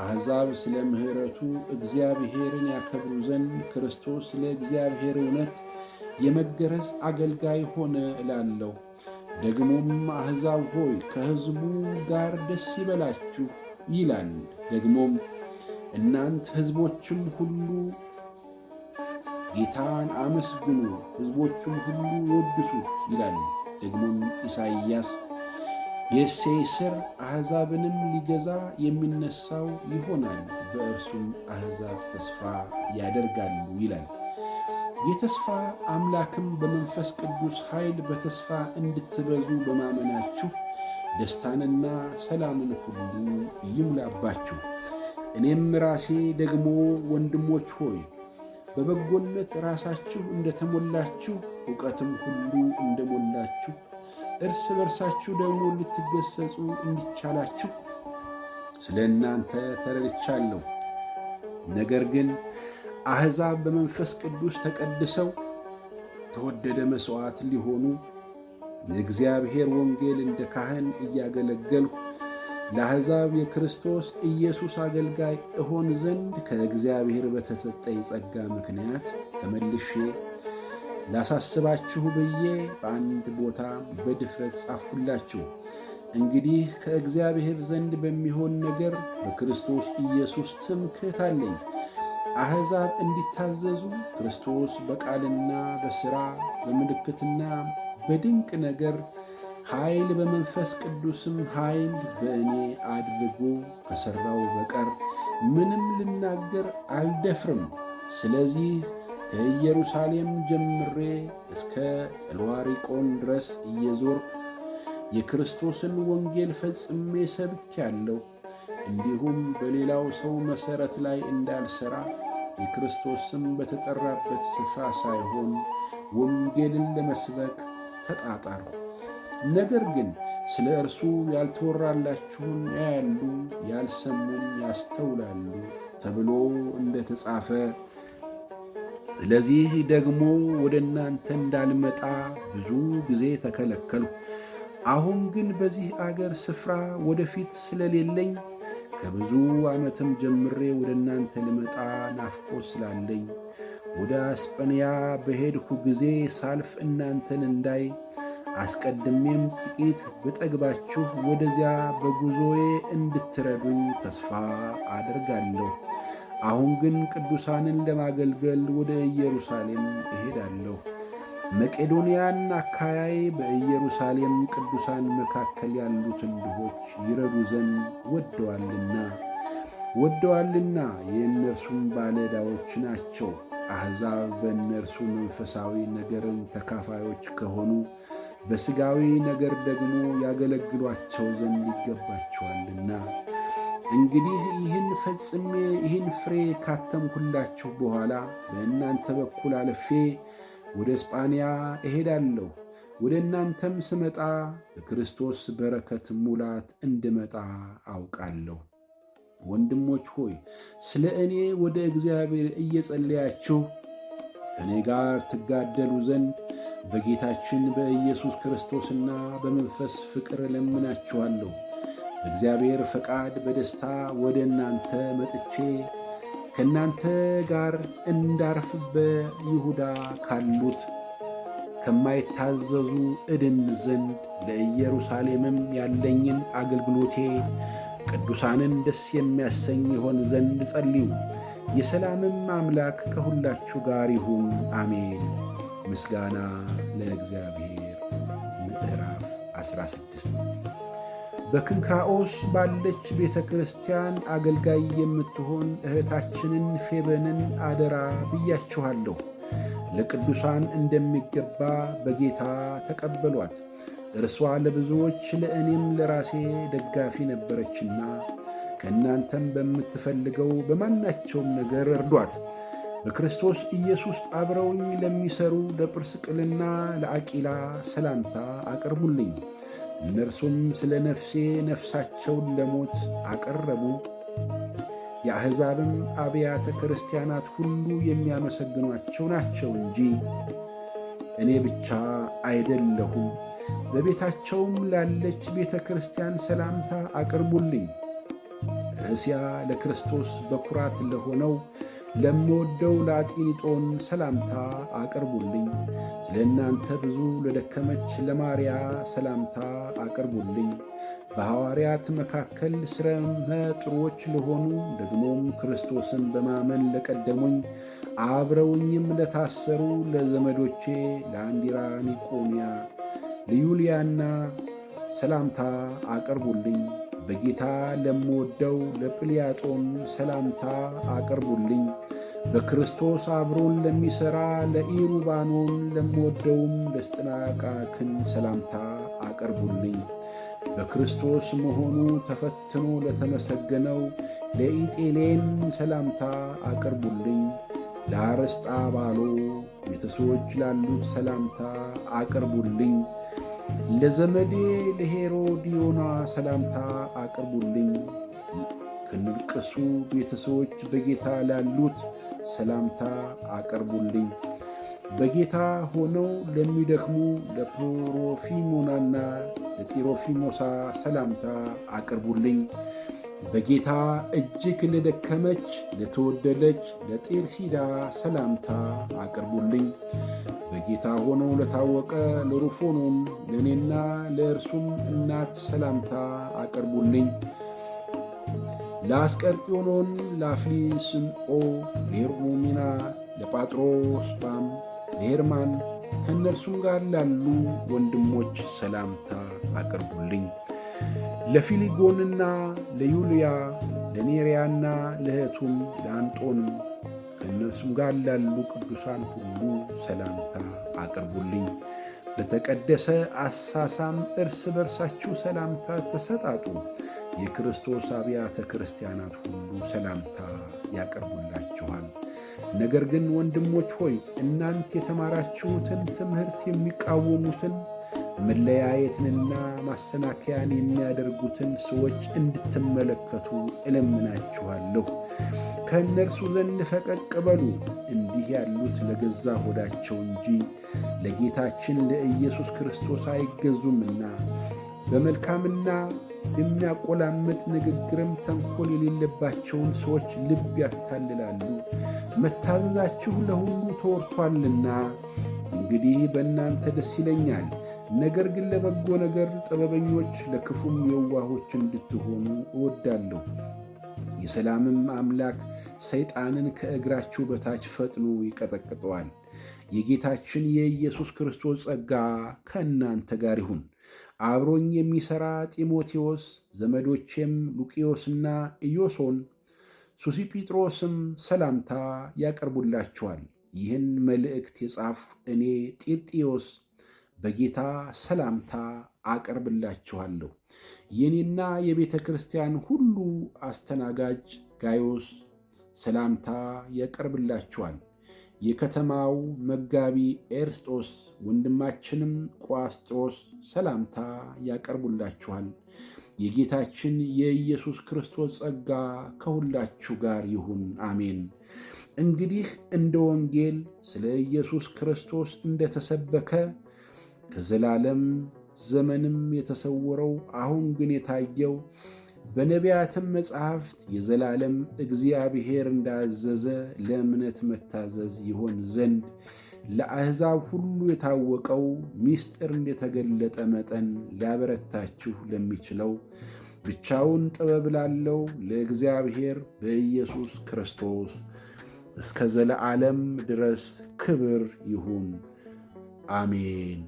አሕዛብ ስለ ምሕረቱ እግዚአብሔርን ያከብሩ ዘንድ ክርስቶስ ስለ እግዚአብሔር እውነት የመገረዝ አገልጋይ ሆነ እላለሁ። ደግሞም አሕዛብ ሆይ ከሕዝቡ ጋር ደስ ይበላችሁ ይላል። ደግሞም እናንት ሕዝቦችም ሁሉ ጌታን አመስግኑ፣ ሕዝቦቹም ሁሉ ይወድሱት ይላል። ደግሞም ኢሳይያስ የእሴይ ሥር አሕዛብንም ሊገዛ የሚነሣው ይሆናል፣ በእርሱም አሕዛብ ተስፋ ያደርጋሉ ይላል። የተስፋ አምላክም በመንፈስ ቅዱስ ኃይል በተስፋ እንድትበዙ በማመናችሁ ደስታንና ሰላምን ሁሉ ይሙላባችሁ። እኔም ራሴ ደግሞ ወንድሞች ሆይ በበጎነት ራሳችሁ እንደተሞላችሁ ዕውቀትም ሁሉ እንደሞላችሁ እርስ በርሳችሁ ደግሞ ልትገሰጹ እንዲቻላችሁ ስለ እናንተ ተረድቻለሁ። ነገር ግን አሕዛብ በመንፈስ ቅዱስ ተቀድሰው ተወደደ መሥዋዕት ሊሆኑ የእግዚአብሔር ወንጌል እንደ ካህን እያገለገልሁ ለአሕዛብ የክርስቶስ ኢየሱስ አገልጋይ እሆን ዘንድ ከእግዚአብሔር በተሰጠኝ ጸጋ ምክንያት ተመልሼ ላሳስባችሁ ብዬ በአንድ ቦታ በድፍረት ጻፍሁላችሁ። እንግዲህ ከእግዚአብሔር ዘንድ በሚሆን ነገር በክርስቶስ ኢየሱስ ትምክህት አለኝ። አሕዛብ እንዲታዘዙ ክርስቶስ በቃልና በሥራ በምልክትና በድንቅ ነገር ኃይል በመንፈስ ቅዱስም ኃይል በእኔ አድርጎ ከሠራው በቀር ምንም ልናገር አልደፍርም። ስለዚህ ከኢየሩሳሌም ጀምሬ እስከ ኢልዋሪቆን ድረስ እየዞርኩ የክርስቶስን ወንጌል ፈጽሜ ሰብኬአለሁ። እንዲሁም በሌላው ሰው መሠረት ላይ እንዳልሠራ የክርስቶስ ስም በተጠራበት ስፍራ ሳይሆን ወንጌልን ለመስበክ ተጣጣርሁ። ነገር ግን ስለ እርሱ ያልተወራላችሁን ያያሉ፣ ያልሰሙም ያስተውላሉ ተብሎ እንደተጻፈ፣ ስለዚህ ደግሞ ወደ እናንተ እንዳልመጣ ብዙ ጊዜ ተከለከልሁ። አሁን ግን በዚህ አገር ስፍራ ወደፊት ስለሌለኝ ከብዙ ዓመትም ጀምሬ ወደ እናንተ ልመጣ ናፍቆት ስላለኝ ወደ አስጰንያ በሄድሁ ጊዜ ሳልፍ እናንተን እንዳይ አስቀድሜም ጥቂት ብጠግባችሁ ወደዚያ በጉዞዬ እንድትረዱኝ ተስፋ አደርጋለሁ። አሁን ግን ቅዱሳንን ለማገልገል ወደ ኢየሩሳሌም እሄዳለሁ። መቄዶንያን አካያይ በኢየሩሳሌም ቅዱሳን መካከል ያሉትን ድሆች ይረዱ ዘንድ ወደዋልና የእነርሱም ባለዕዳዎች ናቸው። አሕዛብ በእነርሱ መንፈሳዊ ነገርን ተካፋዮች ከሆኑ በሥጋዊ ነገር ደግሞ ያገለግሏቸው ዘንድ ይገባቸዋልና። እንግዲህ ይህን ፈጽሜ ይህን ፍሬ ካተምኩላችሁ በኋላ በእናንተ በኩል አልፌ ወደ እስጳንያ እሄዳለሁ። ወደ እናንተም ስመጣ በክርስቶስ በረከት ሙላት እንድመጣ አውቃለሁ። ወንድሞች ሆይ ስለ እኔ ወደ እግዚአብሔር እየጸለያችሁ ከእኔ ጋር ትጋደሉ ዘንድ በጌታችን በኢየሱስ ክርስቶስና በመንፈስ ፍቅር ለምናችኋለሁ። በእግዚአብሔር ፈቃድ በደስታ ወደ እናንተ መጥቼ ከእናንተ ጋር እንዳርፍ በይሁዳ ካሉት ከማይታዘዙ እድን ዘንድ ለኢየሩሳሌምም ያለኝን አገልግሎቴ ቅዱሳንን ደስ የሚያሰኝ ይሆን ዘንድ ጸልዩ። የሰላምም አምላክ ከሁላችሁ ጋር ይሁን፣ አሜን። ምስጋና ለእግዚአብሔር። ምዕራፍ 16 በክንክራኦስ ባለች ቤተ ክርስቲያን አገልጋይ የምትሆን እህታችንን ፌበንን አደራ ብያችኋለሁ። ለቅዱሳን እንደሚገባ በጌታ ተቀበሏት። እርሷ ለብዙዎች ለእኔም ለራሴ ደጋፊ ነበረችና ከእናንተም በምትፈልገው በማናቸውም ነገር እርዷት። በክርስቶስ ኢየሱስ አብረውኝ ለሚሠሩ ለጵርስቅልና ለአቂላ ሰላምታ አቅርቡልኝ። እነርሱም ስለ ነፍሴ ነፍሳቸውን ለሞት አቀረቡ። የአሕዛብም አብያተ ክርስቲያናት ሁሉ የሚያመሰግኗቸው ናቸው እንጂ እኔ ብቻ አይደለሁም። በቤታቸውም ላለች ቤተ ክርስቲያን ሰላምታ አቅርቡልኝ። እስያ ለክርስቶስ በኩራት ለሆነው ለምወደው ለአጢኒጦን ሰላምታ አቅርቡልኝ። ስለ እናንተ ብዙ ለደከመች ለማርያ ሰላምታ አቅርቡልኝ። በሐዋርያት መካከል ስመ ጥሩዎች ለሆኑ ደግሞም ክርስቶስን በማመን ለቀደሙኝ አብረውኝም ለታሰሩ ለዘመዶቼ ለአንዲራኒቆንያ ለዩልያና ሰላምታ አቅርቡልኝ። በጌታ ለምወደው ለጵልያጦን ሰላምታ አቅርቡልኝ። በክርስቶስ አብሮን ለሚሠራ ለኢሩባኖን ለምወደውም ለስጥናቃክን ሰላምታ አቅርቡልኝ። በክርስቶስ መሆኑ ተፈትኖ ለተመሰገነው ለኢጤሌን ሰላምታ አቅርቡልኝ። ለአርስጣባሎ ቤተሰቦች ላሉት ሰላምታ አቅርቡልኝ። ለዘመዴ ለሄሮዲዮና ሰላምታ አቅርቡልኝ። ከንልቅሱ ቤተሰቦች በጌታ ላሉት ሰላምታ አቅርቡልኝ። በጌታ ሆነው ለሚደክሙ ለፕሮፊሞናና ለጢሮፊሞሳ ሰላምታ አቅርቡልኝ። በጌታ እጅግ ለደከመች ለተወደደች ለጤርሲዳ ሰላምታ አቅርቡልኝ። በጌታ ሆነው ለታወቀ ለሩፎኖን ለእኔና ለእርሱም እናት ሰላምታ አቅርቡልኝ። ለአስቀርጢዮኖን ለአፍሊስንኦ ለሄርሞሚና ለጳጥሮስ ባም ለሄርማን ከእነርሱም ጋር ላሉ ወንድሞች ሰላምታ አቅርቡልኝ። ለፊሊጎንና ለዩልያ ለኔርያና ለእህቱም ለአንጦንም ከእነርሱም ጋር ላሉ ቅዱሳን ሁሉ ሰላምታ አቅርቡልኝ። በተቀደሰ አሳሳም እርስ በርሳችሁ ሰላምታ ተሰጣጡ። የክርስቶስ አብያተ ክርስቲያናት ሁሉ ሰላምታ ያቀርቡላችኋል። ነገር ግን ወንድሞች ሆይ እናንት የተማራችሁትን ትምህርት የሚቃወሙትን መለያየትንና ማሰናከያን የሚያደርጉትን ሰዎች እንድትመለከቱ እለምናችኋለሁ። ከእነርሱ ዘንድ ፈቀቅ በሉ። እንዲህ ያሉት ለገዛ ሆዳቸው እንጂ ለጌታችን ለኢየሱስ ክርስቶስ አይገዙምና በመልካምና የሚያቆላምጥ ንግግርም ተንኮል የሌለባቸውን ሰዎች ልብ ያታልላሉ። መታዘዛችሁ ለሁሉ ተወርቷልና እንግዲህ በእናንተ ደስ ይለኛል። ነገር ግን ለበጎ ነገር ጥበበኞች፣ ለክፉም የዋሆች እንድትሆኑ እወዳለሁ። የሰላምም አምላክ ሰይጣንን ከእግራችሁ በታች ፈጥኖ ይቀጠቅጠዋል። የጌታችን የኢየሱስ ክርስቶስ ጸጋ ከእናንተ ጋር ይሁን። አብሮኝ የሚሠራ ጢሞቴዎስ፣ ዘመዶቼም ሉቂዮስና ኢዮሶን ሱሲጲጥሮስም ሰላምታ ያቀርቡላችኋል። ይህን መልእክት የጻፍሁ እኔ ጢርጥዮስ በጌታ ሰላምታ አቀርብላችኋለሁ። የኔና የቤተ ክርስቲያን ሁሉ አስተናጋጅ ጋዮስ ሰላምታ ያቀርብላችኋል። የከተማው መጋቢ ኤርስጦስ ወንድማችንም ቋስጦስ ሰላምታ ያቀርቡላችኋል። የጌታችን የኢየሱስ ክርስቶስ ጸጋ ከሁላችሁ ጋር ይሁን፣ አሜን። እንግዲህ እንደ ወንጌል ስለ ኢየሱስ ክርስቶስ እንደተሰበከ ከዘላለም ዘመንም የተሰወረው አሁን ግን የታየው በነቢያትም መጻሕፍት የዘላለም እግዚአብሔር እንዳዘዘ ለእምነት መታዘዝ ይሆን ዘንድ ለአሕዛብ ሁሉ የታወቀው ምስጢር እንደተገለጠ መጠን ሊያበረታችሁ ለሚችለው ብቻውን ጥበብ ላለው ለእግዚአብሔር በኢየሱስ ክርስቶስ እስከ ዘለዓለም ድረስ ክብር ይሁን፣ አሜን።